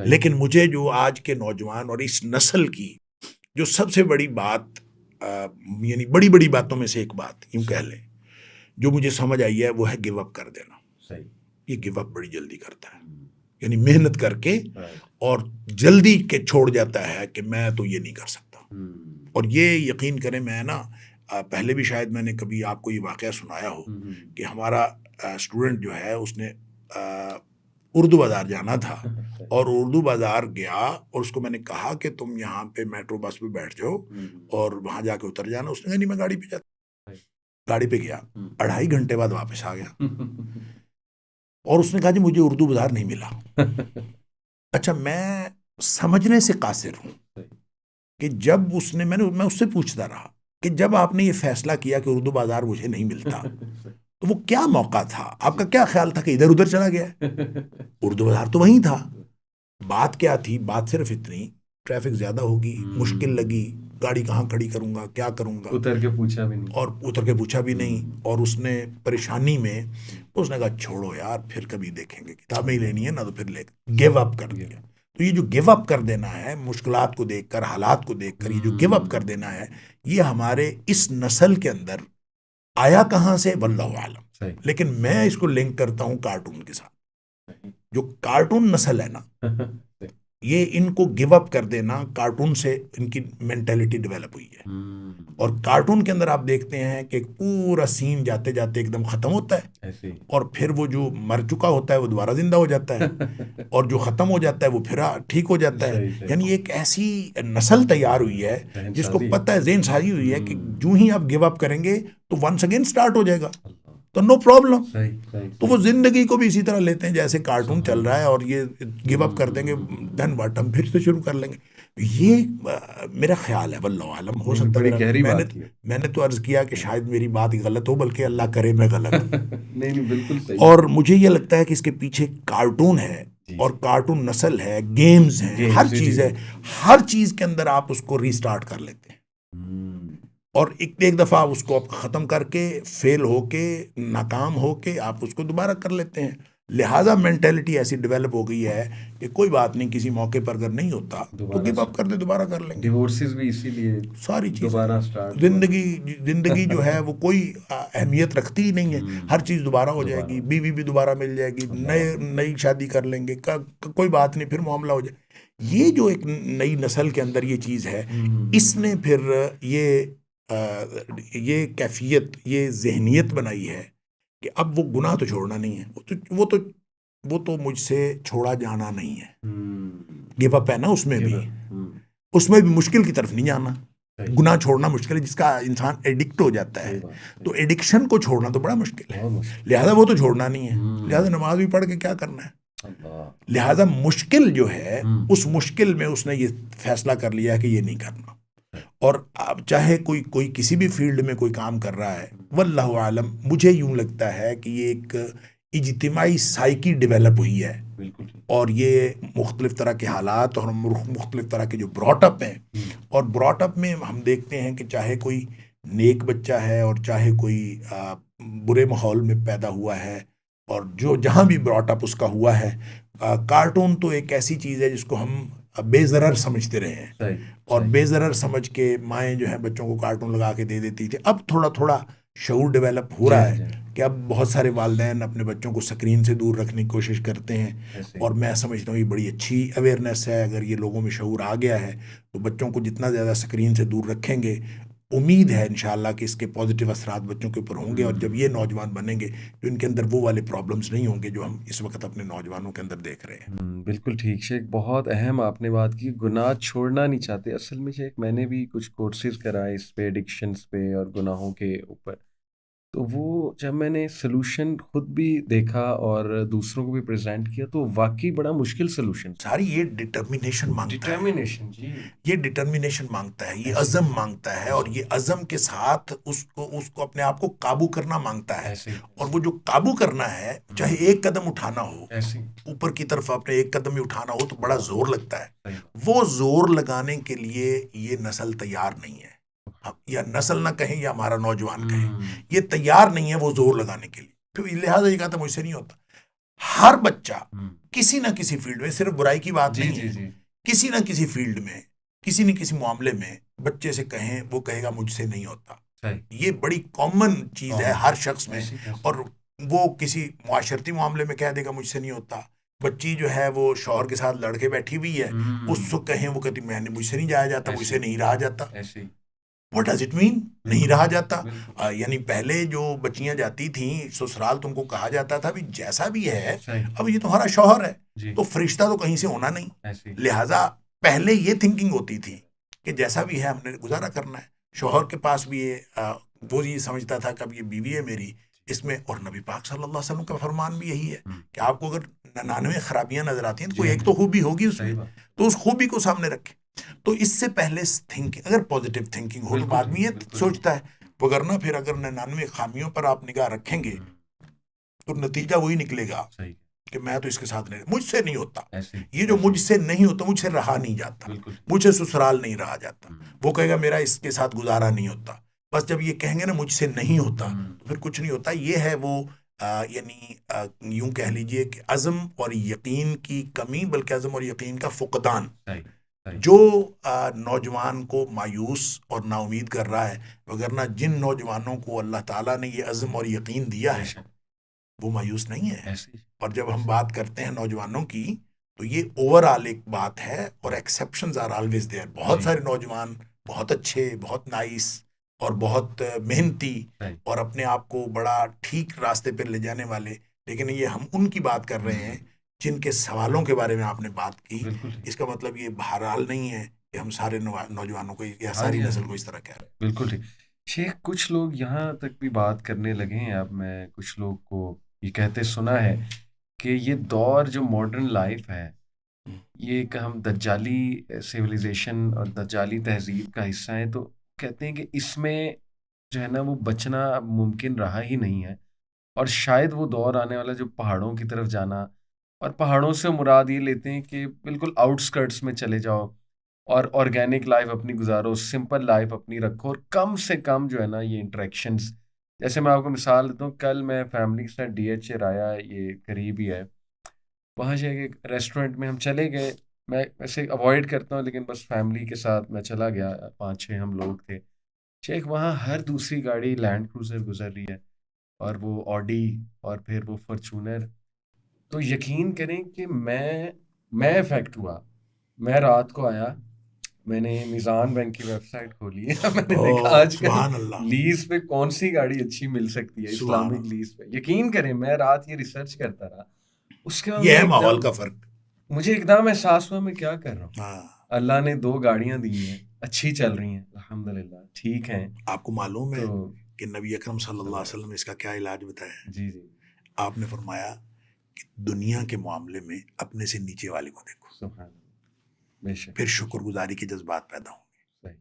لیکن مجھے جو آج کے نوجوان اور اس نسل کی جو سب سے بڑی بات یعنی بڑی بڑی باتوں میں سے ایک بات یوں کہہ لیں جو مجھے سمجھ آئی ہے وہ ہے گیو اپ کر دینا. صحیح. یہ گیو اپ بڑی جلدی کرتا ہے, یعنی محنت کر کے اور جلدی کے چھوڑ جاتا ہے کہ میں تو یہ نہیں کر سکتا. اور یہ یقین کریں, میں نا پہلے بھی شاید میں نے کبھی آپ کو یہ واقعہ سنایا ہو کہ ہمارا اسٹوڈنٹ جو ہے اس نے اردو بازار جانا تھا اور اردو بازار گیا اور اس کو میں نے کہا کہ تم یہاں پہ میٹرو بس پہ بیٹھ جاؤ اور وہاں جا کے اتر جانا. اس نے کہا نہیں میں گاڑی پہ جاتا. گاڑی پہ گیا, 2.5 گھنٹے بعد واپس آ گیا اور اس نے کہا جی مجھے اردو بازار نہیں ملا. اچھا میں سمجھنے سے قاصر ہوں کہ جب اس نے میں اس سے پوچھتا رہا کہ جب آپ نے یہ فیصلہ کیا کہ اردو بازار مجھے نہیں ملتا تو وہ کیا موقع تھا, آپ کا کیا خیال تھا کہ ادھر ادھر چلا گیا؟ اردو بازار تو وہیں تھا. بات کیا تھی؟ بات صرف اتنی, ٹریفک زیادہ ہوگی, مشکل لگی, گاڑی کہاں کھڑی کروں گا, کیا کروں گا, اتر کے پوچھا بھی نہیں. اور اتر کے پوچھا بھی نہیں. اور اس نے پریشانی میں اس نے کہا چھوڑو یار پھر کبھی دیکھیں گے, کتابیں ہی لینی ہے نا تو پھر لے, گیو اپ کر دیا. تو یہ جو گیو اپ کر دینا ہے مشکلات کو دیکھ کر, حالات کو دیکھ کر, یہ جو گیو اپ کر دینا ہے یہ ہمارے اس نسل کے اندر آیا کہاں سے واللہ عالم. لیکن میں اس کو لنک کرتا ہوں کارٹون کے ساتھ. جو کارٹون نسل ہے نا یہ ان کو گیو اپ کر دینا, کارٹون سے ان کی مینٹیلٹی ڈیولپ ہوئی ہے. اور کارٹون کے اندر آپ دیکھتے ہیں کہ پورا سین جاتے جاتے ایک دم ختم ہوتا ہے اور پھر وہ جو مر چکا ہوتا ہے وہ دوبارہ زندہ ہو جاتا ہے اور جو ختم ہو جاتا ہے وہ پھر ٹھیک ہو جاتا ہے. یعنی ایک ایسی نسل تیار ہوئی ہے جس کو پتہ ہے, ذہن سازی ہوئی ہے کہ جو ہی آپ گیو اپ کریں گے تو ونس اگین سٹارٹ ہو جائے گا, تو نو پرابلم. تو وہ زندگی کو بھی اسی طرح لیتے ہیں جیسے کارٹون چل رہا ہے اور یہ گیو اپ کر دیں گے دین واٹ ہم پھر سے شروع کر لیں گے. یہ میرا خیال ہے واللہ عالم. ہو سکتا ہے میں نے تو عرض کیا کہ شاید میری بات غلط ہو, بلکہ اللہ کرے میں غلط نہیں بالکل صحیح. اور مجھے یہ لگتا ہے کہ اس کے پیچھے کارٹون ہے اور کارٹون نسل ہے, گیمز ہیں, ہر چیز ہے. ہر چیز کے اندر آپ اس کو ریسٹارٹ کر لیتے ہیں اور ایک دفعہ آپ اس کو آپ ختم کر کے فیل ہو کے ناکام ہو کے آپ اس کو دوبارہ کر لیتے ہیں. لہٰذا مینٹیلٹی ایسی ڈیولپ ہو گئی ہے کہ کوئی بات نہیں, کسی موقع پر اگر نہیں ہوتا تو گیو اپ کر دے, دوبارہ کر لیں گے. ڈیورسز بھی اسی لیے, ساری چیز دوبارہ زندگی جو ہے وہ کوئی اہمیت رکھتی ہی نہیں ہے. ہر چیز دوبارہ ہو جائے گی, بیوی بھی دوبارہ مل جائے گی, نئی شادی کر لیں گے, کوئی بات نہیں, پھر معاملہ ہو جائے. یہ جو ایک نئی نسل کے اندر یہ چیز ہے, اس نے پھر یہ کیفیت, یہ ذہنیت بنائی ہے کہ اب وہ گناہ تو چھوڑنا نہیں ہے, وہ تو مجھ سے چھوڑا جانا نہیں ہے. گیو اپ ہے نا اس میں بھی مشکل کی طرف نہیں جانا. گناہ چھوڑنا مشکل ہے, جس کا انسان ایڈکٹ ہو جاتا ہے تو ایڈکشن کو چھوڑنا تو بڑا مشکل ہے. لہذا وہ تو چھوڑنا نہیں ہے, لہذا نماز بھی پڑھ کے کیا کرنا ہے. لہذا مشکل جو ہے اس مشکل میں اس نے یہ فیصلہ کر لیا کہ یہ نہیں کرنا. اور اب چاہے کوئی کسی بھی فیلڈ میں کوئی کام کر رہا ہے, واللہ عالم مجھے یوں لگتا ہے کہ یہ ایک اجتماعی سائیکی ڈیولپ ہوئی ہے اور یہ مختلف طرح کے حالات اور مختلف طرح کے جو براٹ اپ ہیں, اور براٹ اپ میں ہم دیکھتے ہیں کہ چاہے کوئی نیک بچہ ہے اور چاہے کوئی برے ماحول میں پیدا ہوا ہے, اور جو جہاں بھی براٹ اپ اس کا ہوا ہے, کارٹون تو ایک ایسی چیز ہے جس کو ہم بے ضرر سمجھتے رہے ہیں اور بے ضرر سمجھ کے مائیں جو ہیں بچوں کو کارٹون لگا کے دے دیتی تھی. اب تھوڑا تھوڑا شعور ڈیولپ ہو رہا ہے کہ اب بہت سارے والدین اپنے بچوں کو سکرین سے دور رکھنے کی کوشش کرتے ہیں, اور میں سمجھتا ہوں یہ بڑی اچھی اویئرنیس ہے. اگر یہ لوگوں میں شعور آ گیا ہے تو بچوں کو جتنا زیادہ سکرین سے دور رکھیں گے, امید ہے انشاءاللہ کہ اس کے پازیٹیو اثرات بچوں کے اوپر ہوں گے, اور جب یہ نوجوان بنیں گے تو ان کے اندر وہ والے پرابلمز نہیں ہوں گے جو ہم اس وقت اپنے نوجوانوں کے اندر دیکھ رہے ہیں. بالکل ٹھیک شیخ, بہت اہم آپ نے بات کی, گناہ چھوڑنا نہیں چاہتے. اصل میں شیخ میں نے بھی کچھ کورسز کرائے اس پہ, ایڈکشنز پہ اور گناہوں کے اوپر, تو وہ جب میں نے سلوشن خود بھی دیکھا اور دوسروں کو بھی پریزنٹ کیا تو واقعی بڑا مشکل سلوشن. ساری یہ ڈٹرمینیشن مانگتا ہے, یہ ڈٹرمینیشن مانگتا ہے, یہ عزم مانگتا ہے, اور یہ عزم کے ساتھ اس کو اپنے آپ کو قابو کرنا مانگتا ہے. اور وہ جو قابو کرنا ہے, چاہے ایک قدم اٹھانا ہو, اوپر کی طرف اپنے ایک قدم ہی اٹھانا ہو تو بڑا زور لگتا ہے. وہ زور لگانے کے لیے یہ نسل تیار نہیں ہے, یا نسل نہ کہیں یا ہمارا نوجوان کہیں, یہ تیار نہیں ہے وہ زور لگانے کے لیے. لہٰذا یہ کہتا مجھ سے نہیں ہوتا. ہر بچہ کسی نہ کسی فیلڈ میں, صرف برائی کی بات نہیں ہے, کسی نہ کسی فیلڈ میں کسی نہ کسی معاملے میں بچے سے کہیں وہ کہے گا مجھ سے نہیں ہوتا. صحیح. یہ بڑی کامن چیز ہے ہر شخص میں. ایسی- ایسی. اور وہ کسی معاشرتی معاملے میں کہہ دے گا مجھ سے نہیں ہوتا. بچی جو ہے وہ شوہر کے ساتھ لڑ کے بیٹھی ہوئی ہے, اس کو کہیں وہ کہتی میں نے مجھ سے نہیں جایا جاتا, مجھ سے نہیں رہا جاتا. ایسے ہی. واٹ ڈز اٹ مین نہیں رہا جاتا؟ بالکل. یعنی پہلے جو بچیاں جاتی تھیں سسرال تو ان کو کہا جاتا تھا بھی جیسا بھی ہے صحیح. اب یہ تمہارا شوہر ہے جی. تو فرشتہ تو کہیں سے ہونا نہیں. ایسے ہی. لہٰذا پہلے یہ تھنکنگ ہوتی تھی کہ جیسا بھی ہے ہم نے گزارا کرنا ہے. شوہر کے پاس بھی وہ یہ سمجھتا تھا کہ اب یہ بیوی ہے میری, اس میں. اور نبی پاک صلی اللہ علیہ وسلم کا فرمان بھی یہی ہے کہ آپ کو اگر 99 خرابیاں نظر آتی ہیں تو کوئی ایک تو خوبی ہوگی اس میں, تو اس خوبی کو سامنے رکھے. تو اس سے پہلے تھنکنگ, اگر پازیٹیو تھنکنگ ہو تو آدمی یہ سوچتا ہے, وگرنہ پھر اگر 99 خامیوں پر آپ نگاہ رکھیں گے تو نتیجہ وہی نکلے گا کہ میں تو اس کے ساتھ نہیں, مجھ سے نہیں ہوتا. یہ جو مجھ سے نہیں ہوتا, مجھ سے رہا نہیں جاتا, مجھ سے سسرال نہیں رہا جاتا. وہ کہے گا میرا اس کے ساتھ گزارا نہیں ہوتا. بس جب یہ کہیں گے نا مجھ سے نہیں ہوتا تو پھر کچھ نہیں ہوتا. یہ ہے وہ یعنی یوں کہہ لیجئے کہ عزم اور یقین کی کمی, بلکہ عزم اور یقین کا فقدان جو نوجوان کو مایوس اور نا امید کر رہا ہے. وگرنہ جن نوجوانوں کو اللہ تعالیٰ نے یہ عزم اور یقین دیا ہے وہ مایوس نہیں ہے. اور جب ہم بات کرتے ہیں نوجوانوں کی تو یہ اوور آل ایک بات ہے, اور ایکسیپشنز آر آلویز دیئر. بہت سارے نوجوان بہت اچھے, بہت نائس اور بہت محنتی اور اپنے آپ کو بڑا ٹھیک راستے پہ لے جانے والے, لیکن یہ ہم ان کی بات کر رہے ہیں جن کے سوالوں کے بارے میں آپ نے بات کی. اس کا مطلب یہ بہرحال نہیں ہے کہ ہم سارے نوجوانوں کو یا ساری نسل کو اس طرح کہہ رہے ہیں. بالکل ٹھیک. شیخ کچھ لوگ یہاں تک بھی بات کرنے لگے ہیں, اب میں کچھ لوگ کو یہ کہتے سنا ہے کہ یہ دور جو ماڈرن لائف ہے یہ ایک ہم دجالی سیویلائزیشن اور دجالی تہذیب کا حصہ ہیں, تو کہتے ہیں کہ اس میں جو ہے نا وہ بچنا اب ممکن رہا ہی نہیں ہے. اور شاید وہ دور آنے والا جو پہاڑوں کی طرف جانا, اور پہاڑوں سے مراد یہ لیتے ہیں کہ بالکل آؤٹ اسکرٹس میں چلے جاؤ اور آرگینک لائف اپنی گزارو, سمپل لائف اپنی رکھو, اور کم سے کم جو ہے نا یہ انٹریکشنز. جیسے میں آپ کو مثال دیتا ہوں, کل میں فیملی کے ساتھ DH آیا, یہ قریب ہی ہے, وہاں سے ایک ریسٹورنٹ میں ہم چلے گئے. میں ویسے اوائڈ کرتا ہوں لیکن بس فیملی کے ساتھ میں چلا گیا, 5-6 ہم لوگ تھے. شیخ وہاں ہر دوسری گاڑی لینڈ کروزر گزر رہی ہے, اور وہ آڈی, اور پھر وہ فارچونر. تو یقین کریں کہ میں افیکٹ ہوا. میں رات کو آیا, میں نے میزان بینک کی ویب سائٹ کھولی ہے, میں نے دیکھا آج کل لیز پہ کون سی گاڑی اچھی مل سکتی ہے اسلامک لیز پہ. یقین کریں میں رات یہ ریسرچ کرتا رہا, اس کے بعد یہ ہے ماحول کا فرق. مجھے ایک دم احساس ہوا میں کیا کر رہا ہوں. اللہ نے 2 گاڑیاں دی ہیں, اچھی چل رہی ہیں الحمدللہ, ٹھیک ہیں. آپ کو معلوم ہے کہ نبی اکرم صلی اللہ علیہ وسلم نے اس کا کیا علاج بتایا؟ جی جی. آپ نے فرمایا کہ دنیا کے معاملے میں اپنے سے نیچے والے کو دیکھو, سبحان اللہ, بے شک, پھر شکر گزاری کے جذبات پیدا ہوں گے.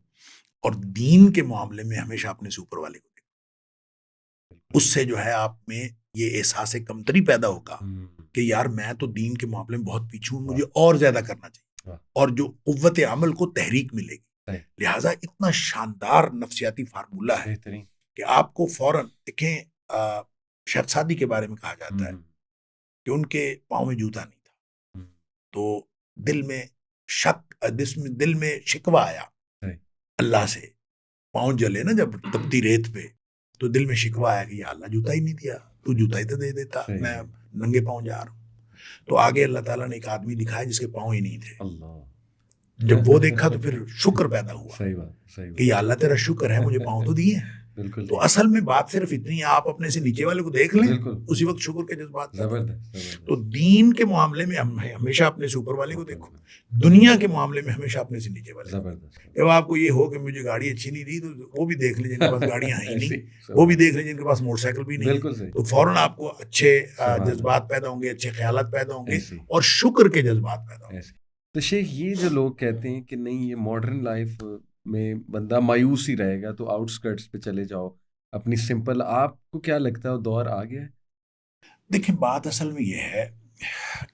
اور دین کے معاملے میں ہمیشہ اپنے سے اوپر والے کو دیکھو. اس سے جو ہے آپ میں یہ احساس کمتری پیدا ہوگا کہ یار میں تو دین کے معاملے میں بہت پیچھے ہوں, مجھے اور زیادہ کرنا چاہیے, اور جو قوت عمل کو تحریک ملے گی. لہٰذا اتنا شاندار نفسیاتی فارمولہ ہے کہ آپ کو فوراً دیکھیں. شیخ سعدی کے بارے میں کہا جاتا ہے کہ ان کے پاؤں میں جوتا نہیں تھا, تو دل میں شک, دل میں شکوہ آیا اللہ سے. پاؤں جلے نا جب تپتی ریت پہ, تو دل میں شکوہ آیا کہ یا اللہ جوتا ہی نہیں دیا, تو جوتا ہی تو دے دیتا, میں ننگے پاؤں جا رہا ہوں. تو آگے اللہ تعالیٰ نے ایک آدمی دکھایا جس کے پاؤں ہی نہیں تھے. جب وہ دیکھا تو پھر شکر پیدا ہوا کہ یا اللہ تیرا شکر ہے مجھے پاؤں تو دیے ہیں. تو اصل میں بات صرف اتنی ہے, آپ اپنے سے نیچے والے کو دیکھ لیں, اسی وقت شکر کے جذبات. تو دین کے معاملے میں ہمیشہ اپنے سے اوپر والے کو دیکھو, دنیا کے معاملے میں ہمیشہ اپنے سے نیچے والے. جب آپ کو یہ ہو کہ مجھے گاڑی اچھی نہیں دی, تو وہ بھی دیکھ لیں جن کے پاس گاڑیاں ہیں ہی نہیں, وہ بھی دیکھ لیں جن کے پاس موٹر سائیکل بھی نہیں, تو فوراً آپ کو اچھے جذبات پیدا ہوں گے, اچھے خیالات پیدا ہوں گے, اور شکر کے جذبات پیدا ہوں گے. تو شیخ یہ جو لوگ کہتے ہیں کہ نہیں یہ ماڈرن لائف میں بندہ مایوس ہی رہے گا, تو آؤٹ اسکرٹس پہ چلے جاؤ اپنی سمپل, آپ کو کیا لگتا ہے وہ دور آ گیا ہے؟ دیکھیں بات اصل میں یہ ہے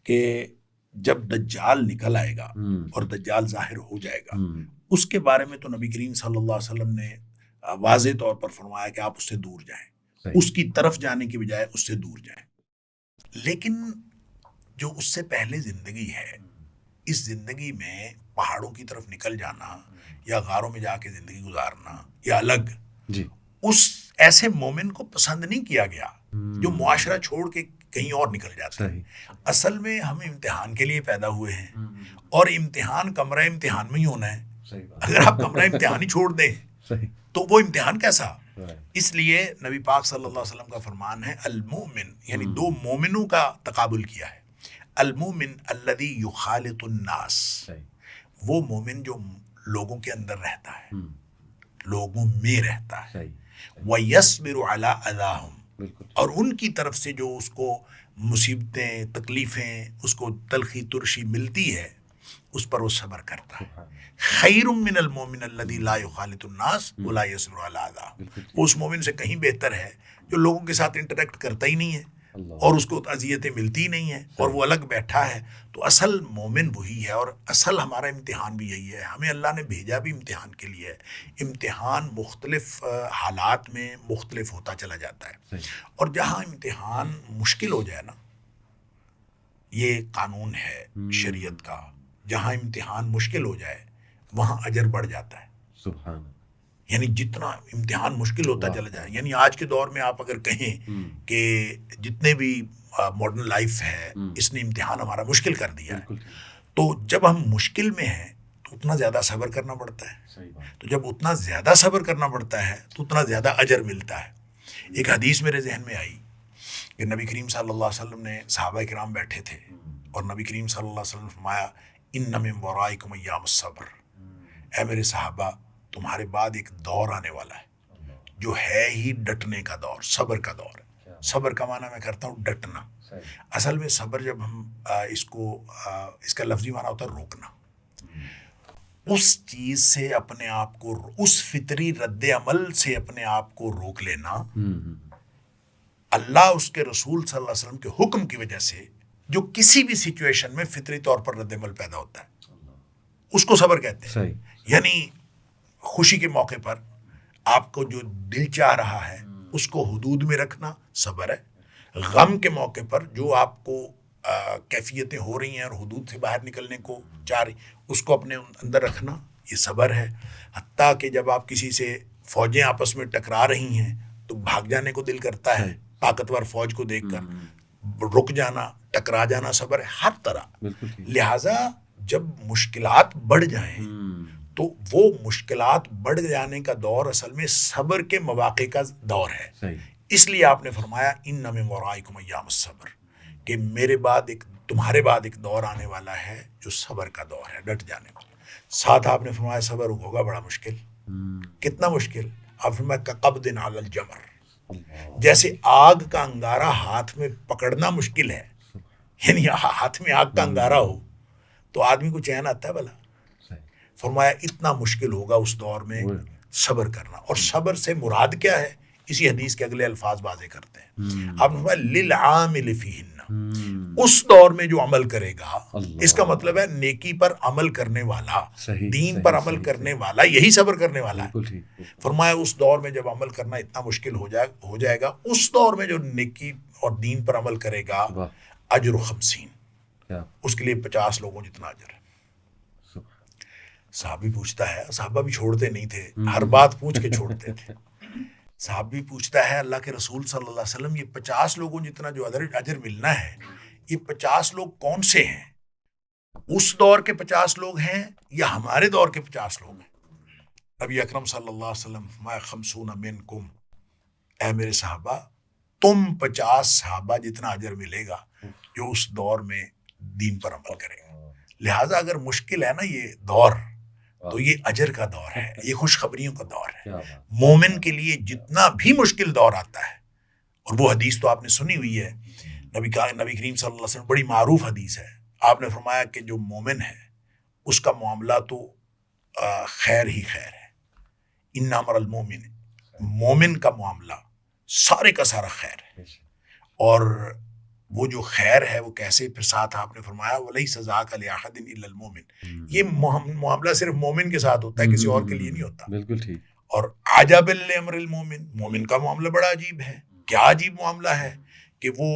کہ جب دجال نکل آئے گا اور دجال ظاہر ہو جائے گا, اس کے بارے میں تو نبی کریم صلی اللہ علیہ وسلم نے واضح طور پر فرمایا کہ آپ اس سے دور جائیں, اس کی طرف جانے کی بجائے اس سے دور جائیں. لیکن جو اس سے پہلے زندگی ہے اس زندگی میں پہاڑوں کی طرف نکل جانا یا غاروں میں جا کے زندگی گزارنا یا الگ، جی اس ایسے مومن کو پسند نہیں کیا گیا جو معاشرہ چھوڑ کے کہیں اور نکل جاتا ہے. صحیح اصل میں ہم امتحان کے لیے پیدا ہوئے ہیں، اور امتحان کمرہ امتحان میں ہی ہونا ہے. صحیح بات اگر آپ کمرہ امتحان ہی چھوڑ دیں صحیح تو وہ امتحان کیسا؟ right. اس لیے نبی پاک صلی اللہ علیہ وسلم کا فرمان ہے المومن، یعنی دو مومنوں کا تقابل کیا ہے. المومن الذی یخالط الناس، صحیح وہ مومن جو لوگوں کے اندر رہتا ہے، ہم، لوگوں میں رہتا ہے. صحیح وَيَصْبِرُ عَلَىٰ أَذَاهُمْ، بالکل اور ان کی طرف سے جو اس کو مصیبتیں تکلیفیں اس کو تلخی ترشی ملتی ہے اس پر وہ صبر کرتا ہے. سبحان اللہ. خیر من المومن الذی لا یخالط الناس ولا یصبر علی اذاہم، بالکل وہ اس مومن سے کہیں بہتر ہے جو لوگوں کے ساتھ انٹریکٹ کرتا ہی نہیں ہے اللہ اور اس کو اذیتیں ملتی ہی نہیں ہیں اور وہ الگ بیٹھا ہے. تو اصل مومن وہی ہے، اور اصل ہمارا امتحان بھی یہی ہے. ہمیں اللہ نے بھیجا بھی امتحان کے لیے ہے. امتحان مختلف حالات میں مختلف ہوتا چلا جاتا ہے، صحیح اور جہاں امتحان مشکل ہو جائے نا، یہ قانون ہے شریعت کا، جہاں امتحان مشکل ہو جائے وہاں اجر بڑھ جاتا ہے. سبحان اللہ. یعنی جتنا امتحان مشکل ہوتا چلا جائے، یعنی آج کے دور میں آپ اگر کہیں کہ جتنے بھی ماڈرن لائف ہے اس نے امتحان ہمارا مشکل کر دیا ہے، بالکل ٹھیک. تو جب ہم مشکل میں ہیں تو اتنا زیادہ صبر کرنا پڑتا ہے. صحیح بات. تو جب اتنا زیادہ صبر کرنا پڑتا ہے تو اتنا زیادہ اجر ملتا ہے. ایک حدیث میرے ذہن میں آئی کہ نبی کریم صلی اللہ علیہ وسلم نے صحابہ کرام بیٹھے تھے اور نبی کریم صلی اللہ علیہ وسلم نے فرمایا ان من ورائکم ایام الصبر، اے میرے صحابہ تمہارے بعد ایک دور آنے والا ہے جو ہے ہی ڈٹنے کا دور، صبر کا دور. صبر کا معنی میں کرتا ہوں ڈٹنا. اصل میں صبر جب ہم اس کا لفظی معنی ہوتا ہے روکنا، اس چیز سے اپنے آپ کو، اس فطری رد عمل سے اپنے آپ کو روک لینا. اللہ اس کے رسول صلی اللہ علیہ وسلم کے حکم کی وجہ سے جو کسی بھی سچویشن میں فطری طور پر رد عمل پیدا ہوتا ہے اس کو صبر کہتے ہیں. صحیح. یعنی خوشی کے موقع پر آپ کو جو دل چاہ رہا ہے اس کو حدود میں رکھنا صبر ہے. غم کے موقع پر جو آپ کو کیفیتیں ہو رہی ہیں اور حدود سے باہر نکلنے کو چاہ رہی اس کو اپنے اندر رکھنا یہ صبر ہے. حتیٰ کہ جب آپ کسی سے فوجیں آپس میں ٹکرا رہی ہیں تو بھاگ جانے کو دل کرتا ہے، طاقتور فوج کو دیکھ کر رک جانا، ٹکرا جانا صبر ہے ہر طرح. بالکل ٹھیک. لہٰذا جب مشکلات بڑھ جائیں تو وہ مشکلات بڑھ جانے کا دور اصل میں صبر کے مواقع کا دور ہے. صحیح. اس لیے آپ نے فرمایا ان من ورائکم ایام الصبر، کہ میرے بعد تمہارے بعد ایک دور آنے والا ہے جو صبر کا دور ہے، ڈٹ جانے والا. ساتھ آپ نے فرمایا صبر ہوگا بڑا مشکل. کتنا مشکل؟ آپ فرمایا کقبض علی الجمر، جیسے آگ کا انگارہ ہاتھ میں پکڑنا مشکل ہے. یعنی ہاتھ میں آگ کا انگارہ ہو تو آدمی کو چین آتا ہے بھلا. فرمایا اتنا مشکل ہوگا اس دور میں صبر کرنا. اور صبر سے مراد کیا ہے اسی حدیث کے اگلے الفاظ واضح کرتے ہیں. آپ نے فرمایا للعامل فیہن، اس دور میں جو عمل کرے گا، اس کا مطلب ہے نیکی پر عمل کرنے والا، دین پر عمل کرنے والا یہی صبر کرنے والا ہے. فرمایا اس دور میں جب عمل کرنا اتنا مشکل ہو جائے گا، اس دور میں جو نیکی اور دین پر عمل کرے گا اجر 50، اس کے لیے 50 لوگوں جتنا اجر ہے. صحابی پوچھتا ہے، صحابہ بھی چھوڑتے نہیں تھے، ہر بات پوچھ کے چھوڑتے تھے. صحابی پوچھتا ہے اللہ کے رسول صلی اللہ علیہ وسلم یہ 50 لوگوں جتنا جو اجر ملنا ہے یہ 50 لوگ کون سے ہیں؟ اس دور کے 50 لوگ ہیں یا ہمارے دور کے 50 لوگ ہیں؟ نبی اکرم صلی اللہ علیہ وسلم فرمایا 50 منکم، اے میرے صحابہ تم 50 صحابہ جتنا اجر ملے گا جو اس دور میں دین پر عمل کرے گا. لہٰذا اگر مشکل ہے نا یہ دور تو یہ اجر کا دور ہے، یہ خوشخبریوں کا دور ہے. مومن کے لیے جتنا بھی مشکل دور آتا ہے، اور وہ حدیث تو آپ نے سنی ہوئی ہے، نبی کریم صلی اللہ علیہ وسلم بڑی معروف حدیث ہے. آپ نے فرمایا کہ جو مومن ہے اس کا معاملہ تو خیر ہی خیر ہے. انما امر المومن، مومن کا معاملہ سارے کا سارا خیر ہے. اور وہ جو خیر ہے وہ کیسے؟ پھر ساتھ آپ نے فرمایا وَلَيْسَ ذَاكَ لِأَحَدٍ إِلَّا الْمُؤْمِنِ، یہ معاملہ صرف مومن کے ساتھ ہوتا ہے، کسی اور کے لیے نہیں ہوتا. بالکل ٹھیک. اور عجب لِأَمْرِ الْمُؤْمِنِ، مومن کا معاملہ بڑا عجیب ہے. کیا عجیب معاملہ ہے کہ وہ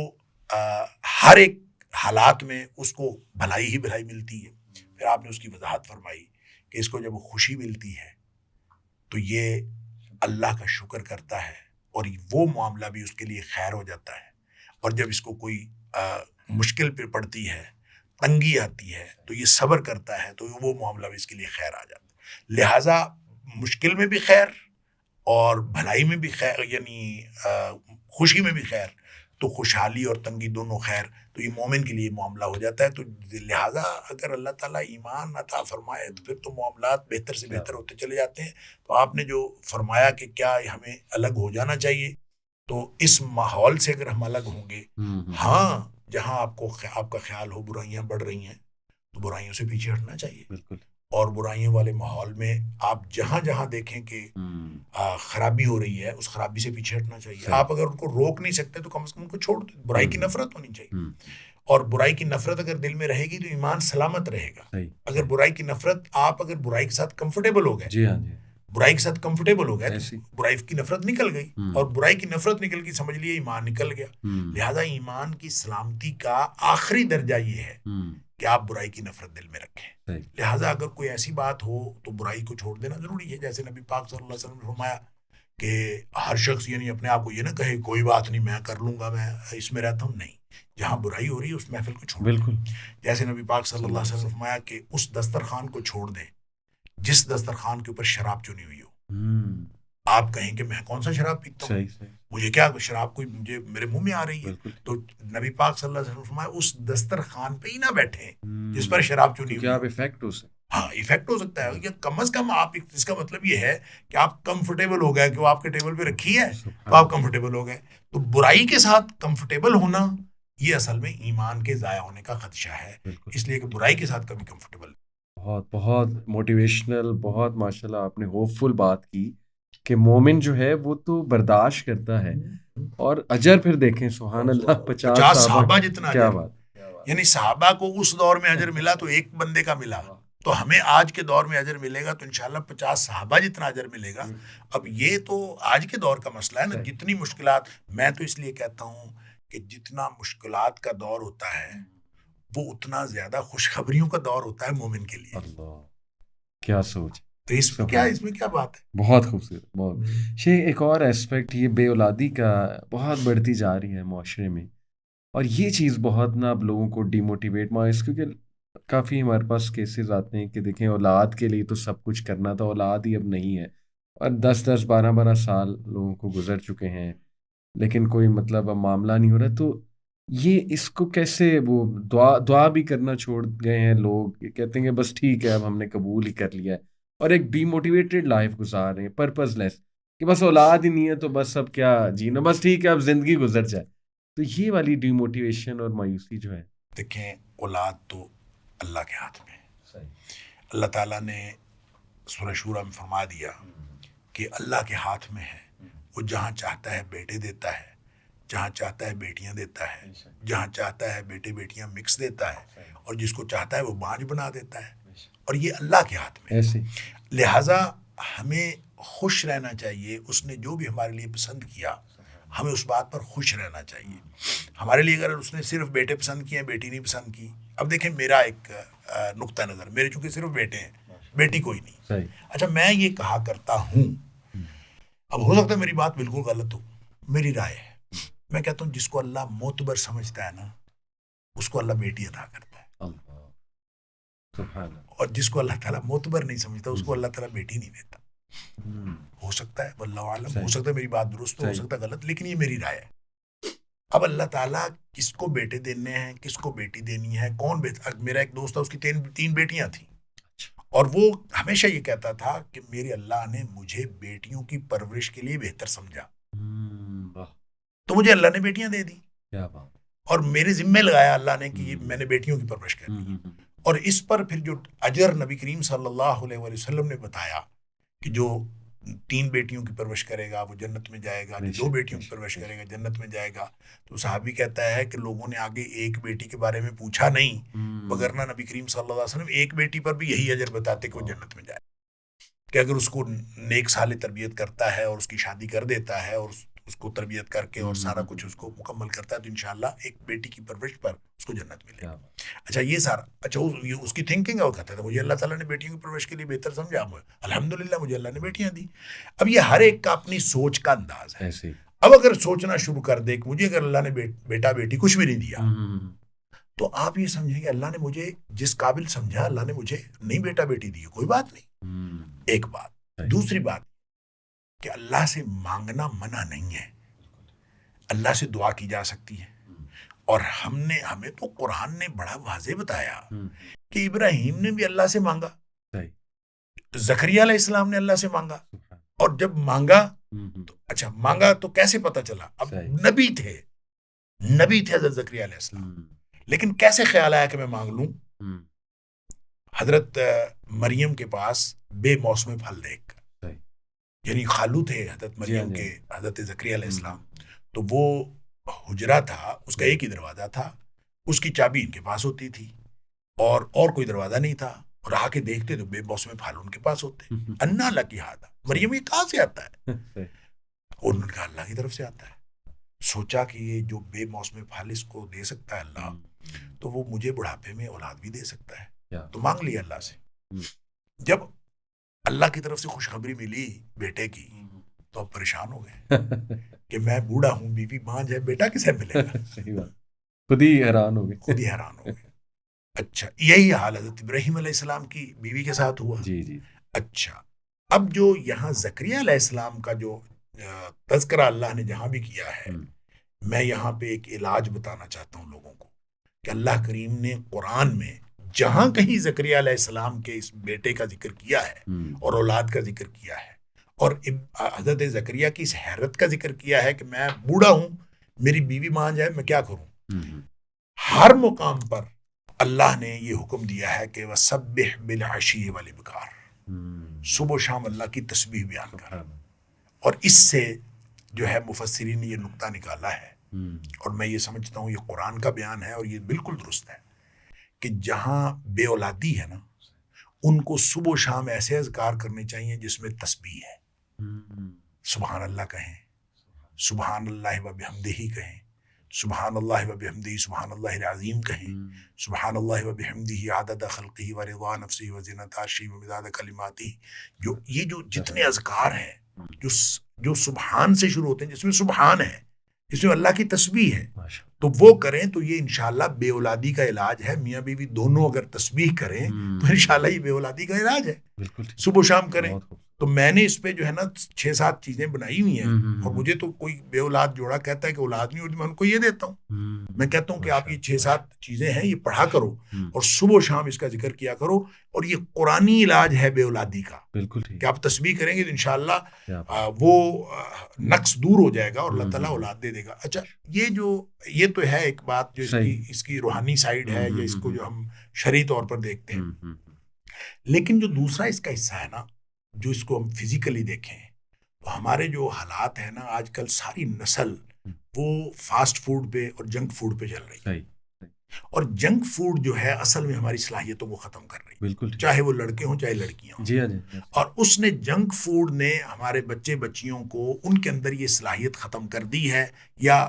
ہر ایک حالات میں اس کو بھلائی ہی بھلائی ملتی ہے. پھر آپ نے اس کی وضاحت فرمائی کہ اس کو جب خوشی ملتی ہے تو یہ اللہ کا شکر کرتا ہے اور وہ معاملہ بھی اس کے لیے خیر ہو جاتا ہے، اور جب اس کو کوئی مشکل پہ پڑتی ہے، تنگی آتی ہے، تو یہ صبر کرتا ہے، تو وہ معاملہ بھی اس کے لیے خیر آ جاتا ہے۔ لہٰذا مشکل میں بھی خیر اور بھلائی میں بھی خیر، یعنی خوشی میں بھی خیر، تو خوشحالی اور تنگی دونوں خیر، تو یہ مومن کے لیے معاملہ ہو جاتا ہے۔ تو لہٰذا اگر اللہ تعالیٰ ایمان عطا فرمائے تو پھر تو معاملات بہتر سے بہتر ہوتے چلے جاتے ہیں۔ تو آپ نے جو فرمایا کہ کیا ہمیں الگ ہو جانا چاہیے، تو اس ماحول سے اگر ہم الگ ہوں گے، ہاں جہاں آپ کا خیال ہو برائیاں بڑھ رہی ہیں تو برائیوں سے پیچھے ہٹنا چاہیے، بالکل، اور برائیوں والے ماحول میں آپ جہاں جہاں دیکھیں کہ خرابی ہو رہی ہے، اس خرابی سے پیچھے ہٹنا چاہیے۔ آپ اگر ان کو روک نہیں سکتے تو کم از کم ان کو چھوڑ دیں۔ برائی کی نفرت ہونی چاہیے، اور برائی کی نفرت اگر دل میں رہے گی تو ایمان سلامت رہے گا۔ اگر برائی کی نفرت، آپ اگر برائی کے ساتھ کمفرٹیبل ہو گئے، جی ہاں جی، برائی کے ساتھ کمفرٹیبل ہو گئے تو برائی کی نفرت نکل گئی، اور برائی کی نفرت نکل گئی، سمجھ لیے ایمان نکل گیا۔ لہذا ایمان کی سلامتی کا آخری درجہ یہ ہے کہ آپ برائی کی نفرت دل میں رکھیں۔ لہٰذا اگر کوئی ایسی بات ہو تو برائی کو چھوڑ دینا ضروری ہے، جیسے نبی پاک صلی اللہ علیہ وسلم نے فرمایا کہ ہر شخص یعنی اپنے آپ کو یہ نہ کہے کوئی بات نہیں میں کر لوں گا، میں اس میں رہتا ہوں، نہیں، جہاں برائی ہو رہی ہے اس محفل کو چھوڑ دیں۔ جیسے نبی پاک صلی اللہ علیہ وسلم نے فرمایا کہ اس دسترخوان کو چھوڑ دیں جس دسترخوان کے اوپر شراب چنی ہوئی ہو۔ آپ کہیں کہ میں کون سا شراب پیتا ہوں، مجھے کیا شراب کوئی مجھے میرے منہ میں آ رہی ہے، تو نبی پاک صلی اللہ علیہ وسلم نے فرمایا اس دسترخوان پہ ہی نہ بیٹھیں جس پر شراب چنی ہوئی، آپ افیکٹ ہو سکتا ہے، ہاں ایفیکٹ ہو سکتا ہے، یا کم از کم آپ، اس کا مطلب یہ ہے کہ آپ کمفرٹیبل ہو گئے، کہ وہ آپ کے ٹیبل پہ رکھی ہے تو آپ کمفرٹیبل ہو گئے۔ تو برائی کے ساتھ کمفرٹیبل ہونا یہ اصل میں ایمان کے ضائع ہونے کا خدشہ ہے، اس لیے کہ برائی کے ساتھ کبھی کمفرٹیبل۔ بہت بہت موٹیویشنل، بہت ماشاءاللہ آپ نے ہوپ فل بات کی کہ مومن جو ہے وہ تو برداشت کرتا ہے، اور اجر پھر دیکھیں سبحان اللہ 50 صحابہ جتنا کیا اجر، بات، یعنی صحابہ کو اس دور میں اجر ملا تو ایک بندے کا ملا، تو ہمیں آج کے دور میں اجر ملے گا تو انشاءاللہ 50 صحابہ جتنا اجر ملے گا۔ اب یہ تو آج کے دور کا مسئلہ ہے نا، جتنی مشکلات، میں تو اس لیے کہتا ہوں کہ جتنا مشکلات کا دور ہوتا ہے وہ اتنا زیادہ خوشخبریوں کا دور ہوتا ہے مومن کے لیے۔ اللہ کیا سوچ، تو اس میں کیا بات ہے؟ بہت خوبصورت، بہت شیخ۔ ایک اور ایسپیکٹ یہ بے اولادی کا بہت بڑھتی جا رہی ہے معاشرے میں، اور یہ چیز بہت نا اب لوگوں کو ڈی موٹیویٹ مائز، کیونکہ کافی ہمارے پاس کیسز آتے ہیں کہ دیکھیں اولاد کے لیے تو سب کچھ کرنا تھا، اولاد ہی اب نہیں ہے، اور 10 12 سال لوگوں کو گزر چکے ہیں لیکن کوئی مطلب اب معاملہ نہیں ہو رہا۔ تو یہ اس کو کیسے وہ دعا بھی کرنا چھوڑ گئے ہیں لوگ، کہتے ہیں کہ بس ٹھیک ہے اب ہم نے قبول ہی کر لیا ہے، اور ایک ڈی موٹیویٹڈ لائف گزار رہے ہیں، پرپز لیس، کہ بس اولاد ہی نہیں ہے تو بس اب کیا جینا، بس ٹھیک ہے اب زندگی گزر جائے۔ تو یہ والی ڈی موٹیویشن اور مایوسی جو ہے، دیکھیں اولاد تو اللہ کے ہاتھ میں ہے۔ اللہ تعالیٰ نے سورہ شورى میں فرما دیا کہ اللہ کے ہاتھ میں ہے، وہ جہاں چاہتا ہے بیٹے دیتا ہے، جہاں چاہتا ہے بیٹیاں دیتا ہے، جہاں چاہتا ہے بیٹے بیٹیاں مکس دیتا ہے، اور جس کو چاہتا ہے وہ بانجھ بنا دیتا ہے، اور یہ اللہ کے ہاتھ میں ہے۔ لہٰذا ہمیں خوش رہنا چاہیے، اس نے جو بھی ہمارے لیے پسند کیا ہمیں اس بات پر خوش رہنا چاہیے۔ ہمارے لیے اگر اس نے صرف بیٹے پسند کیے ہیں، بیٹی نہیں پسند کی، اب دیکھیں میرا ایک نقطہ نظر، میرے چونکہ صرف بیٹے ہیں، بیٹی کوئی نہیں، اچھا میں یہ کہا کرتا ہوں، اب ہو سکتا ہے میری بات بالکل غلط ہو، میری رائے ہے، میں کہتا ہوں جس کو اللہ معتبر سمجھتا ہے نا اس کو اللہ بیٹی عطا کرتا ہے، اور جس کو اللہ تعالیٰ معتبر نہیں سمجھتا اس کو اللہ تعالیٰ بیٹی نہیں دیتا۔ ہو سکتا ہے واللہ عالم، ہو سکتا ہے میری بات درست ہو سکتا ہے غلط، لیکن یہ میری رائے ہے۔ اب اللہ تعالیٰ کس کو بیٹے دینے ہیں، کس کو بیٹی دینی ہے، کون میرا ایک دوست تھا اس کی 3 بیٹیاں تھیں، اور وہ ہمیشہ یہ کہتا تھا کہ میرے اللہ نے مجھے بیٹیوں کی پرورش کے لیے بہتر سمجھا، تو مجھے اللہ نے بیٹیاں دے دی، اور میرے ذمے لگایا اللہ نے کہ میں نے بیٹیوں کی پرورش کرنی ہے۔ اور اس پر پھر جو اجر نبی کریم صلی اللہ علیہ وسلم نے بتایا کہ جو 3 بیٹیوں کی پرورش کرے گا وہ جنت میں جائے گا، جو 2 بیٹیوں کی پرورش کرے گا جنت میں جائے گا، تو صحابی کہتا ہے کہ لوگوں نے آگے ایک بیٹی کے بارے میں پوچھا نہیں، وگرنہ نبی کریم صلی اللہ علیہ وسلم ایک بیٹی پر بھی یہی اجر بتاتے کہ وہ جنت میں جائے، کہ اگر اس کو نیک صالح تربیت کرتا ہے اور اس کی شادی کر دیتا ہے اور اس کو تربیت کر کے اور سارا کچھ اس کو مکمل کرتا ہے تو انشاءاللہ ایک بیٹی کی پرورش پر اس کو جنت ملے گی. اچھا یہ سارا اس کی تھنکنگ ہے. وہ کہتا تھا مجھے اللہ تعالیٰ نے بیٹیوں کی پرورش کے لیے بہتر سمجھا, الحمدللہ مجھے اللہ نے بیٹیاں دی. اب یہ ہر ایک کا اپنی سوچ کا انداز ہے. اب اگر سوچنا شروع کر دے کہ مجھے اگر اللہ نے بیٹا بیٹی کچھ بھی نہیں دیا تو آپ یہ سمجھیں کہ اللہ نے مجھے جس قابل سمجھا اللہ نے مجھے نہیں بیٹا بیٹی دی, کوئی بات نہیں. ایک بات. دوسری بات کہ اللہ سے مانگنا منع نہیں ہے, اللہ سے دعا کی جا سکتی ہے. اور ہمیں تو قرآن نے بڑا واضح بتایا کہ ابراہیم نے بھی اللہ سے مانگا, زکریا علیہ السلام نے اللہ سے مانگا, اور جب مانگا تو اچھا مانگا تو کیسے پتا چلا؟ اب نبی تھے حضرت زکریا علیہ السلام, لیکن کیسے خیال آیا کہ میں مانگ لوں؟ حضرت مریم کے پاس بے موسم پھل دیکھ کر, یعنی خالو تھے حضرت مریم کے حضرت زکریا علیہ السلام, تو وہ حجرہ تھا, اس کا ایک ہی دروازہ تھا, اس کی چابی ان کے پاس ہوتی تھی اور کوئی دروازہ نہیں تھا, اور آ کے دیکھتے تو بے موسم پھل ان کے پاس ہوتے. انا لکی ہادا, مریم یہ کہاں سے آتا ہے؟ اور انہوں نے کہا اللہ کی طرف سے آتا ہے. سوچا کہ یہ جو بے موسم پھل اس کو دے سکتا ہے اللہ, تو وہ مجھے بڑھاپے میں اولاد بھی دے سکتا ہے. تو مانگ لیا اللہ سے. جب اللہ کی طرف سے خوشخبری ملی بیٹے کی تو اب پریشان ہو گئے کہ میں بوڑھا ہوں, بیوی بانجھ ہے, بیٹا کسے ملے گا؟ خود ہی حیران ہو گئے. اچھا یہی حال حضرت ابراہیم علیہ السلام کی بیوی کے ساتھ ہوا. اچھا اب جو یہاں زکریا علیہ السلام کا جو تذکرہ اللہ نے جہاں بھی کیا ہے, میں یہاں پہ ایک علاج بتانا چاہتا ہوں لوگوں کو کہ اللہ کریم نے قرآن میں جہاں کہیں زکریا علیہ السلام کے اس بیٹے کا ذکر کیا ہے اور اولاد کا ذکر کیا ہے, اور حضرت زکریا کی اس حیرت کا ذکر کیا ہے کہ میں بوڑھا ہوں, میری بیوی مان جائے, میں کیا کروں, ہر مقام پر اللہ نے یہ حکم دیا ہے کہ وَسَبِّحْ بِالْعَشِيِّ وَالْإِبْكَارِ, صبح و شام اللہ کی تسبیح بیان کر. اور اس سے جو ہے مفسرین نے یہ نقطہ نکالا ہے, اور میں یہ سمجھتا ہوں یہ قرآن کا بیان ہے اور یہ بالکل درست ہے کہ جہاں بے اولادی ہے نا, ان کو صبح و شام ایسے اذکار کرنے چاہیے جس میں تسبیح ہے. سبحان اللہ کہیں, سبحان اللہ و بحمدہ کہیں, سبحان اللہ و بحمدہ سبحان اللہ العظیم کہیں, سبحان اللہ و بحمدہ عدد خلقہ و رضا نفسہ و زینت عرشہ و مداد کلماتہ. یہ جو جتنے اذکار ہیں جو سبحان سے شروع ہوتے ہیں, جس میں سبحان ہے, جس میں اللہ کی تسبیح ہے, تو وہ کریں تو یہ انشاءاللہ بے اولادی کا علاج ہے. میاں بیوی دونوں اگر تسبیح کریں تو انشاءاللہ یہ بے اولادی کا علاج ہے. صبح و شام کریں. تو میں نے اس پہ جو ہے نا 6-7 چیزیں بنائی ہوئی ہیں, اور مجھے تو کوئی بے اولاد جوڑا کہتا ہے کہ اولاد نہیں ہوتی, میں ان کو یہ دیتا ہوں. میں کہتا ہوں کہ آپ یہ 6-7 چیزیں ہیں یہ پڑھا کرو اور صبح و شام اس کا ذکر کیا کرو, اور یہ قرآنی علاج ہے بے اولادی کا. بالکل کہ آپ تسبیح کریں گے تو انشاءاللہ وہ نقص دور ہو جائے گا اور اللہ تعالیٰ اولاد دے دے گا. اچھا یہ تو ہے ایک بات جو اس کی روحانی سائیڈ ہے, یا اس کو جو ہم شرعی طور پر دیکھتے ہیں. لیکن جو دوسرا اس کا حصہ ہے نا, جو اس کو ہم فزیکلی دیکھیں تو ہمارے جو حالات ہیں نا, آج کل ساری نسل وہ فاسٹ فوڈ پہ اور جنک فوڈ پہ چل رہی ہے, اور جنک فوڈ جو ہے اصل میں ہماری صلاحیتوں کو ختم کر رہی ہے. بالکل, چاہے وہ لڑکے ہوں چاہے لڑکیاں ہوں. اور اس نے جنک فوڈ نے ہمارے بچے بچیوں کو ان کے اندر یہ صلاحیت ختم کر دی ہے, یا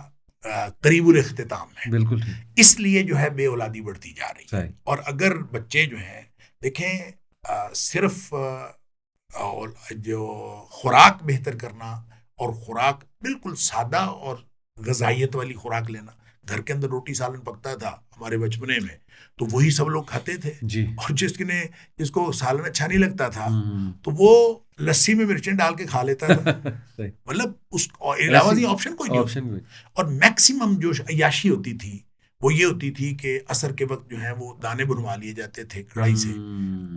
قریب الاختتام ہے. بالکل, اس لیے جو ہے بے اولادی بڑھتی جا رہی ہے. اور اگر بچے جو ہیں دیکھیں صرف اور جو خوراک بہتر کرنا, اور خوراک بالکل سادہ اور غذائیت والی خوراک لینا. گھر کے اندر روٹی سالن پکتا تھا ہمارے بچپنے میں, تو وہی سب لوگ کھاتے تھے. اور جس کو سالن اچھا نہیں لگتا تھا تو وہ لسی میں مرچیں ڈال کے کھا لیتا تھا. مطلب اس علاوہ یہ آپشن کوئی نہیں. اور میکسیمم جو عیاشی ہوتی تھی وہ یہ ہوتی تھی کہ عصر کے وقت جو ہے وہ دانے بنوا لیے جاتے تھے کڑھائی سے,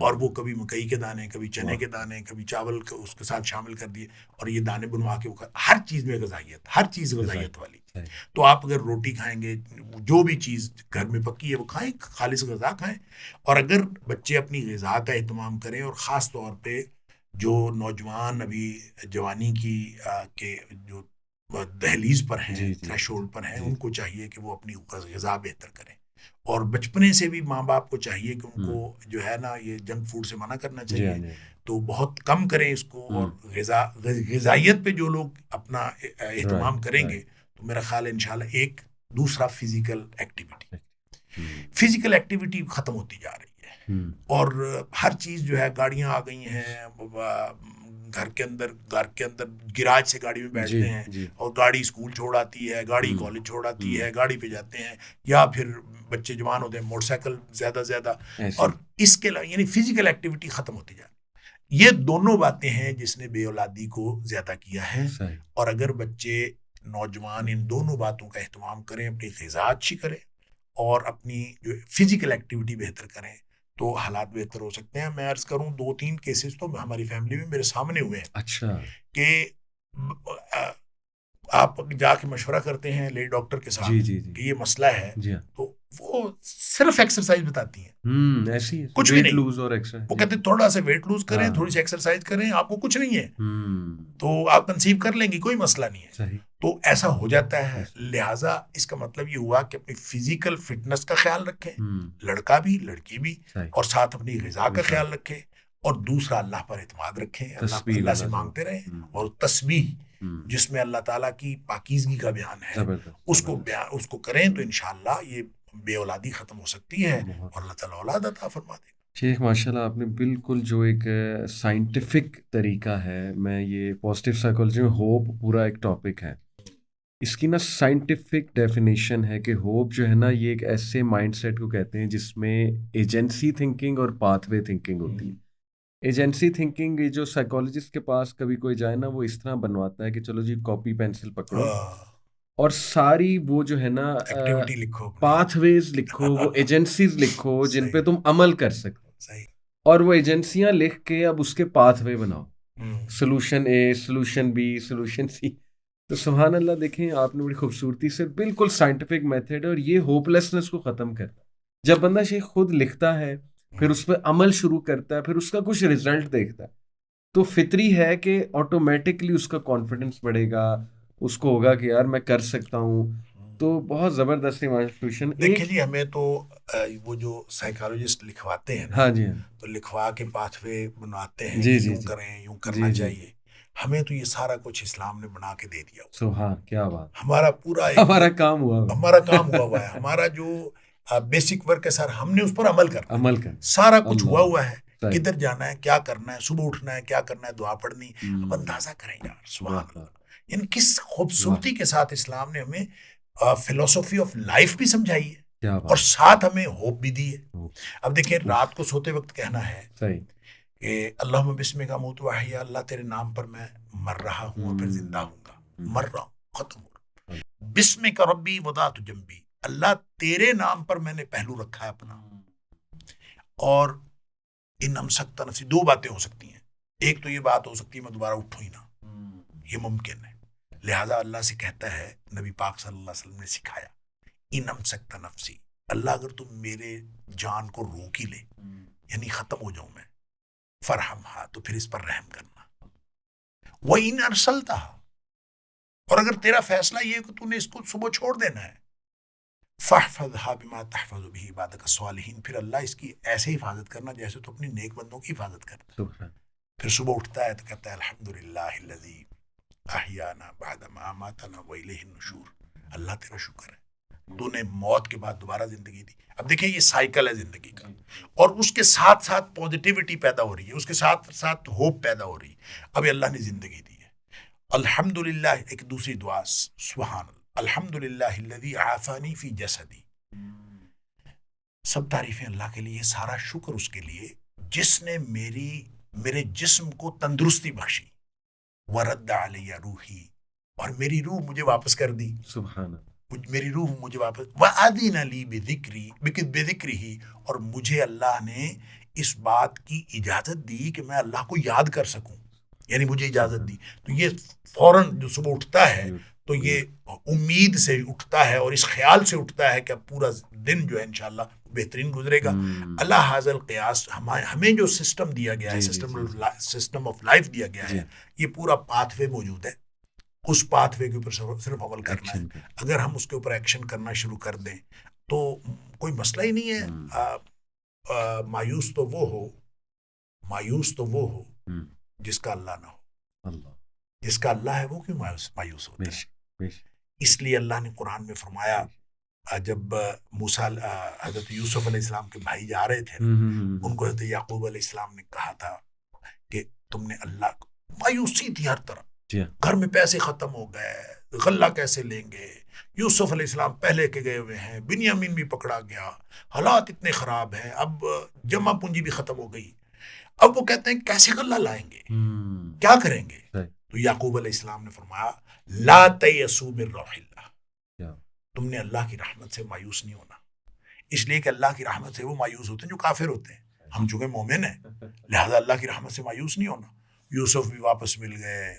اور وہ کبھی مکئی کے دانے, کبھی چنے کے دانے, کبھی چاول اس کے ساتھ شامل کر دیے, اور یہ دانے بنوا کے ہر چیز میں غذائیت, ہر چیز غذائیت والی. تو آپ اگر روٹی کھائیں گے, جو بھی چیز گھر میں پکی ہے وہ کھائیں, خالص غذا کھائیں. اور اگر بچے اپنی غذا کا اہتمام کریں, اور خاص طور پہ جو نوجوان ابھی جوانی کی کے جو دہلیز پر ہیں, تھریش ہولڈ پر ہیں, ان کو چاہیے کہ وہ اپنی غذا بہتر کریں. اور بچپنے سے بھی ماں باپ کو چاہیے کہ ان کو جو ہے نا یہ جنک فوڈ سے منع کرنا چاہیے، تو بہت کم کریں اس کو، اور غذائیت پہ جو لوگ اپنا اہتمام کریں گے تو میرا خیال ہے انشاءاللہ ایک دوسرا فزیکل ایکٹیویٹی ختم ہوتی جا رہی ہے، اور ہر چیز جو ہے، گاڑیاں آ گئی ہیں، گھر کے اندر گراج سے گاڑی میں بیٹھتے ہیں اور گاڑی اسکول چھوڑ آتی ہے، گاڑی کالج چھوڑ آتی ہے، گاڑی پہ جاتے ہیں، یا پھر بچے جوان ہوتے ہیں موٹر سائیکل زیادہ، اور اس کے یعنی فزیکل ایکٹیویٹی ختم ہوتی جا رہی ہے۔ یہ دونوں باتیں ہیں جس نے بے اولادی کو زیادہ کیا ہے، اور اگر بچے نوجوان ان دونوں باتوں کا اہتمام کریں، اپنی غذا اچھی کریں اور اپنی جو فزیکل ایکٹیویٹی بہتر کریں، تو حالات بہتر ہو سکتے ہیں۔ میں عرض کروں 2-3 کیسز تو ہماری فیملی میں میرے سامنے ہوئے ہیں، اچھا، کہ آپ جا کے مشورہ کرتے ہیں لیڈی ڈاکٹر کے ساتھ کہ یہ مسئلہ ہے، تو وہ صرف ایکسرسائز بتاتی ہیں، ایسی کچھ بھی ویٹ نہیں، لوز اور ایکسرسائز، وہ کہتے ہیں تھوڑا سا ویٹ لوز کریں، تھوڑی سی ایکسرسائز کریں، آپ کو کچھ نہیں ہے تو آپ کنسیو کر لیں گی، کوئی مسئلہ نہیں ہے۔ تو ایسا ہو جاتا ہے، لہٰذا اس کا مطلب یہ ہوا کہ اپنی فزیکل فٹنس کا خیال رکھیں، لڑکا بھی لڑکی بھی، اور ساتھ اپنی غذا کا خیال رکھیں، اور دوسرا اللہ پر اعتماد رکھیں، اللہ سے مانگتے رہیں، اور تسبیح جس میں اللہ تعالیٰ کی پاکیزگی کا بیان ہے اس کو کریں، تو انشاءاللہ یہ بے اولادی ختم ہو سکتی ہے، اور اللہ تعالیٰ اولاد عطا فرما دے گا۔ شیخ ماشاءاللہ آپ نے بالکل جو ایک سائنٹیفک طریقہ ہے، میں یہ پازیٹیو سائیکالوجی میں ہوپ پورا ایک ٹاپک ہے، اس کی نا سائنٹیفک ڈیفینیشن ہے کہ ہوپ جو ہے نا یہ ایک ایسے مائنڈ سیٹ کو کہتے ہیں جس میں ایجنسی تھنکنگ اور پاتھ وے تھنکنگ ہوتی ہے۔ ایجنسی تھنکنگ جو سائیکالوجسٹ کے پاس کبھی کوئی جائے نا، وہ اس طرح بنواتا ہے کہ چلو جی کاپی پینسل پکڑو اور ساری وہ جو ہے نا ایکٹیویٹی لکھو، پاتھ ویز لکھو، وہ ایجنسیز لکھو جن پہ تم عمل کر سکتے، اور وہ ایجنسیاں لکھ کے اب اس کے پاتھ وے بناؤ، solution A, solution B, solution C. تو سبحان اللہ، دیکھیں آپ نے بڑی خوبصورتی سے بالکل سائنٹیفک میتھڈ ہے، اور یہ ہوپ لیسنس کو ختم کرتا ہے۔ جب بندہ شیخ خود لکھتا ہے، پھر اس پہ عمل شروع کرتا ہے، پھر اس کا کچھ رزلٹ دیکھتا ہے، تو فطری ہے کہ آٹومیٹکلی اس کا کانفیڈنس بڑھے گا، اس کو ہوگا کہ یار میں کر سکتا ہوں۔ تو بہت زبردست ایوالویشن۔ دیکھیں جی، ہمیں تو وہ جو سائیکالوجسٹ لکھواتے ہیں، ہاں جی، تو لکھوا کے پاتھ وے بناتے ہیں، جی یوں کریں، یوں کرنا چاہیے، ہمیں تو یہ سارا کچھ اسلام نے بنا کے دے دیا۔ سبحان، کیا بات، ہمارا کام ہوا ہوا ہے، ہمارا جو بیسک ورک ہے سر، ہم نے اس پر عمل کر سارا کچھ ہوا ہے، کدھر جانا ہے، کیا کرنا ہے، صبح اٹھنا ہے، کیا کرنا ہے، دعا پڑھنی، اب اندازہ کریں یار، سبحان اللہ، ان کس خوبصورتی کے ساتھ اسلام نے ہمیں فلسفی آف لائف بھی سمجھائی ہے، اور ساتھ ہمیں ہوپ بھی دی ہے۔ اب دیکھیں، رات کو سوتے وقت کہنا ہے کہ اللہم بسمک اموت و احیا، اللہ تیرے نام پر میں مر رہا ہوں اور پھر زندہ ہوں گا، مر رہا ہوں، ختم ہو رہا، بسمک ربی وضعت جنبی، اللہ تیرے نام پر میں نے پہلو رکھا ہے اپنا، اور ان امسکت نفسی، دو باتیں ہو سکتی ہیں، ایک تو یہ بات ہو سکتی ہے میں دوبارہ اٹھوں ہی نہ، یہ ممکن ہے، لہذا اللہ سے کہتا ہے، نبی پاک صلی اللہ علیہ وسلم نے سکھایا، ان امسکت نفسی، اللہ اگر تم میرے جان کو روک ہی لے، یعنی ختم ہو جاؤں میں، فرحمھا، تو پھر اس پر رحم کرنا، وَإِنْ أَرْسَلْتَھَا، اور اگر تیرا فیصلہ یہ ہے کہ تو نے اس کو صبح چھوڑ دینا ہے، فَاحْفَظْھَا بِمَا تَحْفَظُ بِهِ عِبَادَكَ الصَّالِحِينَ، پھر اللہ اس کی ایسے حفاظت کرنا جیسے تو اپنی نیک بندوں کی حفاظت کرتا ہے۔ پھر صبح اٹھتا ہے تو کہتا ہے الحمدللہ الذی احیانا بعد ما اماتنا والیہ النشور، اللہ تیرا شکر ہے تو نے موت کے بعد دوبارہ زندگی دی۔ اب دیکھیں یہ سائیکل ہے زندگی کا، اور اس کے ساتھ ساتھ پازیٹیوٹی پیدا ہو رہی ہے، اس کے ساتھ ساتھ ہوپ پیدا ہو رہی ہے، اب اللہ نے زندگی دی ہے۔ الحمدللہ، ایک دوسری دعا، سبحان اللہ، الحمدللہ الذی عافانی فی جسدی، سب تعریفیں اللہ کے لیے، سارا شکر اس کے لیے جس نے میرے جسم کو تندرستی بخشی، ورد علی روحی، اور میری روح مجھے واپس کر دی، سبحان، میری روح مجھے واپس، وَأَذِنَ لِي بِذِكْرِهِ، اور مجھے اللہ نے اس بات کی اجازت دی کہ میں اللہ کو یاد کر سکوں، یعنی مجھے اجازت دی۔ تو یہ فوراً جو صبح اٹھتا ہے تو یہ امید سے اٹھتا ہے اور اس خیال سے اٹھتا ہے کہ اب پورا دن جو ہے انشاءاللہ بہترین گزرے گا۔ اللہ حاضر القیاس، ہمیں جو سسٹم دیا گیا ہے، سسٹم آف لائف دیا گیا ہے، یہ پورا پاتھ وے موجود ہے، اس پاتھ وے کے اوپر صرف عمل کرنا ہے۔ اگر ہم اس کے اوپر ایکشن کرنا شروع کر دیں، تو کوئی مسئلہ ہی نہیں ہے. مایوس تو وہ ہو جس کا اللہ نہ ہو. جس کا اللہ ہے وہ کیوں مایوس ہوتا ہے؟ اس لیے اللہ نے قرآن میں فرمایا جب موسیٰ حضرت یوسف علیہ السلام کے بھائی جا رہے تھے ان کو حضرت یعقوب علیہ السلام نے کہا تھا کہ تم نے اللہ کو، مایوسی تھی ہر طرف، گھر میں پیسے ختم ہو گئے، غلہ کیسے لیں گے، یوسف علیہ السلام پہلے کے گئے ہوئے ہیں، بنیامین بھی پکڑا گیا، حالات اتنے خراب ہیں، اب جمع پونجی بھی ختم ہو گئی، اب وہ کہتے ہیں کیسے غلہ لائیں گے، کیا کریں گے؟ تو یعقوب علیہ السلام نے فرمایا لا تیأسوا من روح اللہ، تم نے اللہ کی رحمت سے مایوس نہیں ہونا. اس لیے کہ اللہ کی رحمت سے وہ مایوس ہوتے ہیں جو کافر ہوتے ہیں. ہم چونکہ مومن ہیں لہذا اللہ کی رحمت سے مایوس نہیں ہونا. یوسف بھی واپس مل گئے،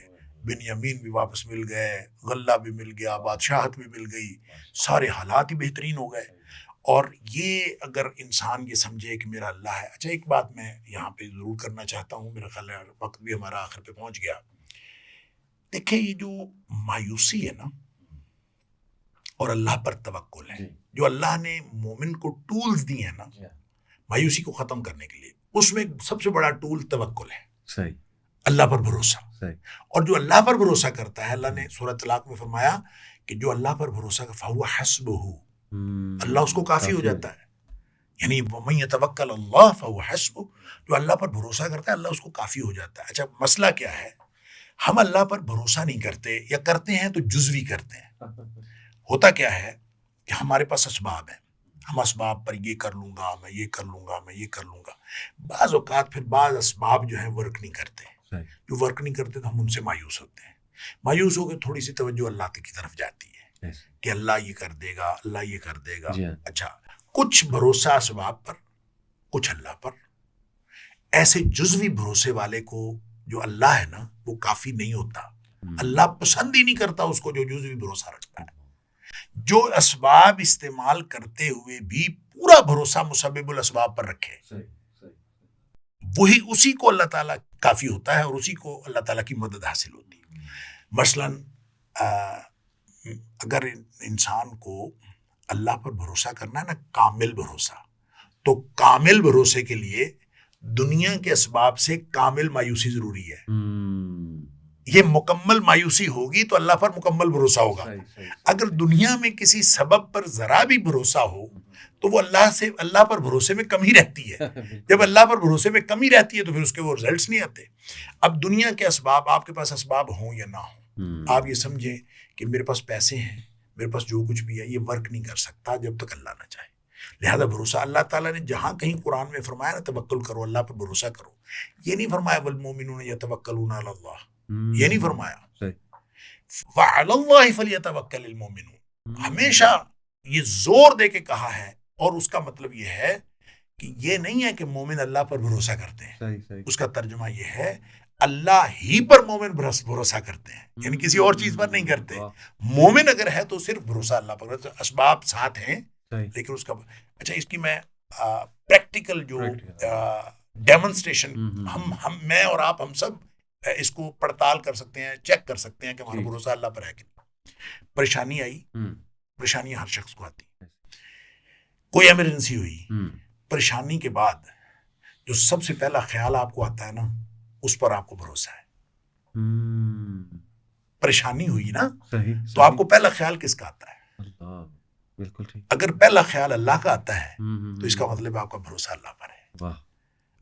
بنیامین بھی واپس مل گئے، غلہ بھی مل گیا، بادشاہت بھی مل گئی، سارے حالات ہی بہترین ہو گئے. اور یہ اگر انسان یہ سمجھے کہ میرا اللہ ہے. اچھا ایک بات میں یہاں پہ ضرور کرنا چاہتا ہوں، میرا خیال ہے وقت بھی ہمارا آخر پہ پہنچ گیا. دیکھیں یہ جو مایوسی ہے نا اور اللہ پر توکل ہے، جو اللہ نے مومن کو ٹولز دی ہیں نا مایوسی کو ختم کرنے کے لیے، اس میں سب سے بڑا ٹول توکل ہے. صحیح. اللہ پر بھروسہ. اور جو اللہ پر بھروسہ کرتا ہے، اللہ نے سورۃ طلاق میں فرمایا کہ جو اللہ پر بھروسہ کرتا فہو حسبہ، اللہ اس کو کافی ہو جاتا ہے. یعنی ومن یتوکل اللہ فہو حسبہ، جو اللہ پر بھروسہ کرتا ہے اللہ اس کو کافی ہو جاتا ہے. اچھا مسئلہ کیا ہے، ہم اللہ پر بھروسہ نہیں کرتے یا کرتے ہیں تو جزوی کرتے ہیں. ہوتا کیا ہے کہ ہمارے پاس اسباب ہیں، ہم اسباب پر یہ کر لوں گا، میں یہ کر لوں گا، میں یہ کر لوں گا. بعض اوقات پھر بعض اسباب جو ہیں ورک نہیں کرتے، جو ورک نہیں کرتے تو ہم ان سے مایوس ہوتے ہیں. مایوس ہو کے تھوڑی سی توجہ اللہ کی طرف جاتی ہے کہ اللہ یہ کر دے گا، اللہ یہ کر دے گا. اچھا کچھ بھروسہ اسباب پر، کچھ اللہ پر. ایسے جزوی بھروسے والے کو جو اللہ ہے نا وہ کافی نہیں ہوتا. اللہ پسند ہی نہیں کرتا اس کو جو جزوی بھروسہ رکھتا ہے. جو اسباب استعمال کرتے ہوئے بھی پورا بھروسہ مسبب الاسباب پر رکھے، وہی اسی کو اللہ تعالیٰ کافی ہوتا ہے اور اسی کو اللہ تعالیٰ کی مدد حاصل ہوتی ہے. مثلاً اگر انسان کو اللہ پر بھروسہ کرنا ہے نا، کامل بھروسہ، تو کامل بھروسے کے لیے دنیا کے اسباب سے کامل مایوسی ضروری ہے. یہ مکمل مایوسی ہوگی تو اللہ پر مکمل بھروسہ ہوگا. اگر دنیا میں کسی سبب پر ذرا بھی بھروسہ ہو تو وہ اللہ پر بھروسے میں کمی رہتی ہے. جب اللہ پر بھروسے میں کمی رہتی ہے تو پھر اس کے وہ رزلٹس نہیں آتے. اب دنیا کے اسباب، آپ کے پاس اسباب ہوں یا نہ ہوں، آپ یہ سمجھیں کہ میرے پاس پیسے ہیں، میرے پاس جو کچھ بھی ہے یہ ورک نہیں کر سکتا جب تک اللہ نہ چاہے. لہذا بھروسہ اللہ تعالیٰ نے جہاں کہیں قرآن میں فرمایا نا توکل کرو، اللہ پر بھروسہ کرو، یہ نہیں فرمایا والمؤمنون یتوکلون علی اللہ، یہ نہیں فرمایا وعلی اللہ فلیتوکل المؤمنون. ہمیشہ یہ زور دے کے کہا ہے اور اس کا مطلب یہ ہے کہ یہ نہیں ہے کہ مومن اللہ پر بھروسہ کرتے ہیں. اس کا ترجمہ یہ ہے اللہ ہی پر مومن بھروسہ کرتے ہیں، یعنی کسی اور چیز پر نہیں کرتے. مومن اگر ہے تو صرف بھروسہ اللہ پر، اسباب ساتھ ہیں لیکن اس کا. اچھا اس کی میں پریکٹیکل جو ڈیمونسٹریشن میں اور آپ ہم سب اس کو پڑتال کر سکتے ہیں، چیک کر سکتے ہیں کہ ہمارا بھروسہ اللہ پر ہے کہ نہیں. پریشانی آئی، پریشانی ہر شخص کو آتی، کوئی ایمرجنسی ہوئی، پریشانی کے بعد جو سب سے پہلا خیال آپ کو آتا ہے نا اس پر آپ کو بھروسہ ہے. پریشانی ہوئی نا تو آپ کو پہلا خیال کس کا آتا ہے؟ بالکل ٹھیک. اگر پہلا خیال اللہ کا آتا ہے تو اس کا مطلب آپ کا بھروسہ اللہ پر ہے.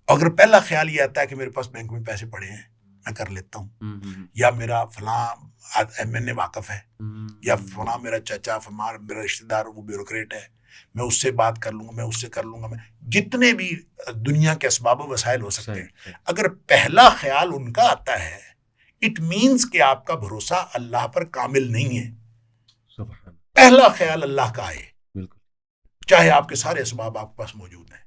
اگر پہلا خیال یہ آتا ہے کہ میرے پاس بینک میں پیسے پڑے ہیں میں کر لیتا ہوں، یا میرا فلاں MNA واقف ہے، یا فلاں میرا چچا میرا رشتہ دار وہ بیوروکریٹ ہے، میں اس سے بات کر لوں گا، میں اس سے کر لوں گا، میں جتنے بھی دنیا کے اسباب و وسائل ہو سکتے ہیں، اگر پہلا خیال ان کا آتا ہے اٹ مینس کہ آپ کا بھروسہ اللہ پر کامل نہیں ہے. پہلا خیال اللہ کا آئے، چاہے آپ کے سارے اسباب آپ کے پاس موجود ہیں،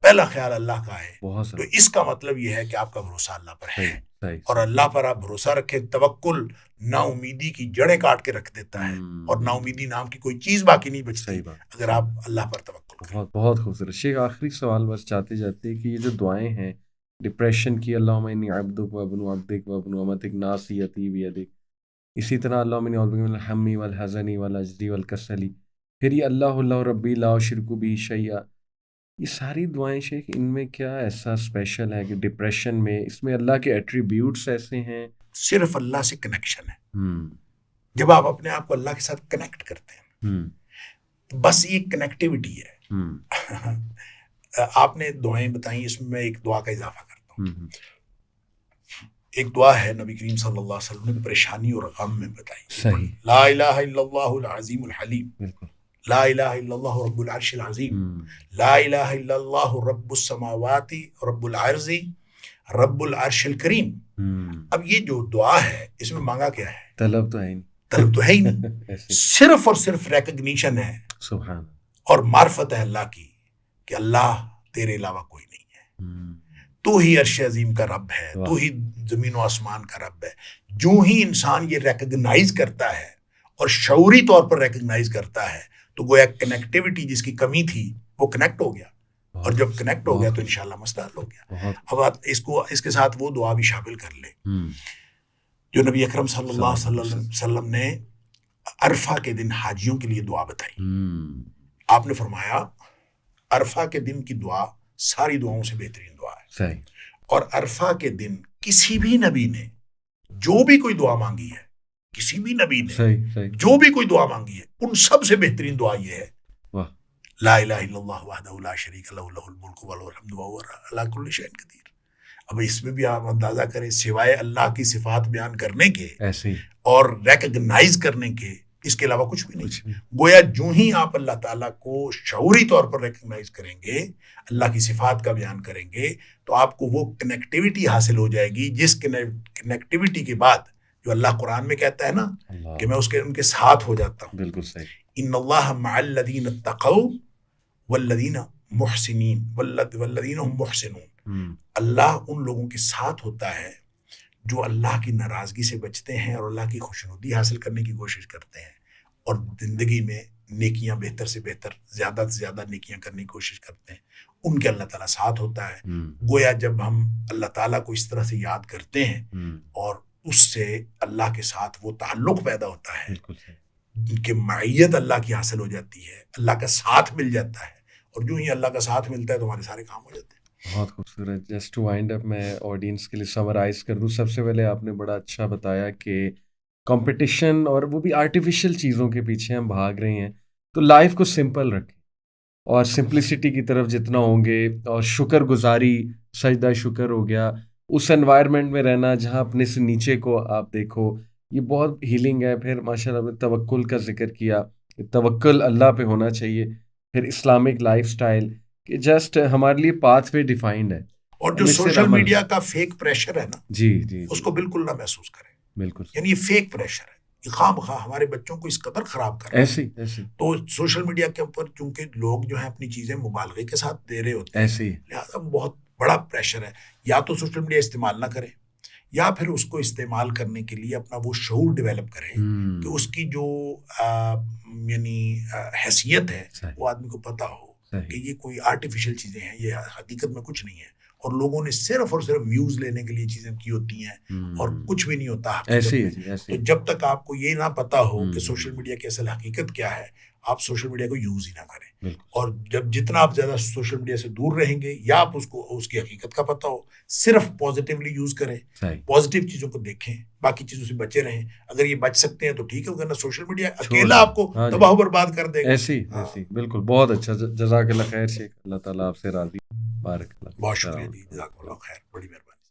پہلا خیال اللہ کا آئے تو اس کا مطلب یہ ہے کہ آپ کا بھروسہ اللہ پر ہے. اور اللہ پر آپ بھروسہ رکھیں. توکل نا امیدی کی جڑیں کاٹ کے رکھ دیتا ہے اور نا امیدی نام کی کوئی چیز باقی نہیں بچتی اگر آپ اللہ پر توکل کریں. بہت خوبصورت. شیخ آخری سوال بس چاہتے جاتے کہ یہ جو دعائیں ہیں ڈپریشن کی، اللہم انی عبدک وابن عبدک وابن امتک ناصیتی بیدک، اسی طرح اللہم انی اعوذ بک من الہم والحزن والعجز والکسل، پھر یہ اللہ ربی لا شرک بھی شیئا، یہ ساری دعائیں شیخ، ان میں کیا ایسا اسپیشل ہے کہ ڈپریشن میں اس میں اللہ کے ایٹریبیوٹس ایسے ہیں؟ صرف اللہ سے کنیکشن ہے. ہوں جب آپ اپنے آپ کو اللہ کے ساتھ کنیکٹ کرتے ہیں ہوں تو بس یہ کنیکٹیوٹی ہے. ہوں آپ نے دعائیں بتائیں، اس میں میں ایک دعا کا اضافہ کرتا ہوں. ہوں ایک دعا ہے نبی کریم صلی اللہ علیہ وسلم نے پریشانی اور غم میں بتائی. صحیح. لا الہ الا اللہ العظیم الحلیم، بالکل. لا الہ الا اللہ رب العرش العظیم، لا الہ الا اللہ رب السماوات رب العرض رب العرش الکریم. اب یہ جو دعا ہے اس میں مانگا کیا ہے؟ طلب تو ہے ہی نہیں. طلب تو ہے ہی نہیں، صرف اور صرف ریکگنیشن ہے سبحان. اور معرفت ہے اللہ کی کہ اللہ تیرے علاوہ کوئی نہیں ہے، تو ہی عرش عظیم کا رب ہے، تو ہی زمین و آسمان کا رب ہے. جو ہی انسان یہ ریکگنائز کرتا ہے اور شعوری طور پر ریکگنائز کرتا ہے تو گویا کنیکٹیوٹی جس کی کمی تھی وہ کنیکٹ ہو گیا، اور جب کنیکٹ ہو گیا تو انشاءاللہ مسئلہ حل ہو گیا. اب آپ اس کے ساتھ وہ دعا بھی شامل کر لیں جو نبی اکرم صلی اللہ علیہ وسلم نے عرفہ کے دن حاجیوں کے لیے دعا بتائی. آپ نے فرمایا عرفہ کے دن کی دعا ساری دعاؤں سے بہترین دعا ہے. صحیح. اور عرفہ کے دن کسی بھی نبی نے جو بھی کوئی دعا مانگی ہے، کسی بھی نبی نے جو بھی کوئی دعا مانگی ہے، ان سب سے بہترین دعا یہ ہے لا الہ الا اللہ وحدہ لا شریک لہ لہ الملک ولہ الحمد وہو علی کل شیء قدیر. اب اس میں بھی آپ اندازہ کریں، سوائے اللہ کی صفات بیان کرنے کے اور ریکگنائز کرنے کے اس کے علاوہ کچھ بھی نہیں. گویا جو ہی آپ اللہ تعالیٰ کو شعوری طور پر ریکگنائز کریں گے، اللہ کی صفات کا بیان کریں گے، تو آپ کو وہ کنیکٹیوٹی حاصل ہو جائے گی جس کنیکٹیوٹی کے بعد جو اللہ قرآن میں کہتا ہے نا کہ میں ان کے ساتھ ہو جاتا ہوں. بالکل صحیح. ان اللہ مع الذین اتقوا والذین محسنین والذین هم محسنون. اللہ ان لوگوں کے ساتھ ہوتا ہے جو اللہ کی ناراضگی سے بچتے ہیں اور اللہ کی خوشنودی حاصل کرنے کی کوشش کرتے ہیں اور زندگی میں نیکیاں بہتر سے بہتر، زیادہ سے زیادہ نیکیاں کرنے کی کوشش کرتے ہیں. ان کے اللہ تعالیٰ ساتھ ہوتا ہے. گویا جب ہم اللہ تعالیٰ کو اس طرح سے یاد کرتے ہیں اور اس سے اللہ کے ساتھ وہ تعلق پیدا ہوتا ہے کہ معیت اللہ کی حاصل ہو جاتی ہے، اللہ کا ساتھ مل جاتا ہے، اور جو ہی اللہ کا ساتھ ملتا ہے تو ہمارے سارے کام ہو جاتے ہیں. بہت خوبصورت. جسٹ ٹو وائنڈ اپ میں آڈینس کے لیے سمرائز کر دوں. سب سے پہلے آپ نے بڑا اچھا بتایا کہ کمپٹیشن اور وہ بھی آرٹیفیشل چیزوں کے پیچھے ہم بھاگ رہے ہیں، تو لائف کو سمپل رکھیں اور سمپلسٹی کی طرف جتنا ہوں گے، اور شکر گزاری، سجدہ شکر ہو گیا، اس انوائرمنٹ میں رہنا جہاں اپنے سے نیچے کو آپ دیکھو، یہ بہت ہیلنگ ہے. پھر ماشاء اللہ نے توکل کا ذکر کیا، توکل اللہ پہ ہونا چاہیے. پھر اسلامک لائف سٹائل کہ جسٹ ہمارے لیے پاتھ وے ڈیفائنڈ ہے. اور جو سوشل میڈیا کا فیک پریشر ہے نا، جی اس کو بالکل نہ محسوس کریں. بالکل. یعنی یہ فیک پریشر ہے، یہ خواہ مخواہ ہمارے بچوں کو اس قدر خراب کر رہا ہے. ایسے تو سوشل میڈیا کے اوپر چونکہ لوگ جو ہیں اپنی چیزیں مبالغے کے ساتھ دے رہے ہوتے ہیں، لہٰذا بہت بڑا پریشر ہے. یا تو سوشل میڈیا استعمال نہ کریں، یا پھر اس کو استعمال کرنے کے لیے اپنا وہ شعور ڈیولپ کریں کہ اس کی جو یعنی حیثیت ہے وہ آدمی کو پتہ ہو کہ یہ کوئی آرٹیفیشل چیزیں ہیں، یہ حقیقت میں کچھ نہیں ہے، اور لوگوں نے صرف اور صرف ویوز لینے کے لیے چیزیں کی ہوتی ہیں اور کچھ بھی نہیں ہوتا. تو جب تک آپ کو یہ نہ پتا ہو کہ سوشل میڈیا کی اصل حقیقت کیا ہے، آپ سوشل میڈیا کو یوز ہی نہ کریں. اور جب جتنا آپ زیادہ سوشل میڈیا سے دور رہیں گے، یا آپ اس کو اس کی حقیقت کا پتہ ہو، صرف پازیٹیولی یوز کریں، پازیٹیو چیزوں کو دیکھیں، باقی چیزوں سے بچے رہیں. اگر یہ بچ سکتے ہیں تو ٹھیک ہے، ورنہ سوشل میڈیا اکیلا آپ کو تباہ و برباد کر دے گا. ایسی بالکل. بہت اچھا، جزاک اللہ خیر شیخ. اللہ تعالیٰ آپ سے راضی. بارک اللہ. بہت شکریہ جی، جزاک اللہ خیر، بڑی مہربانی.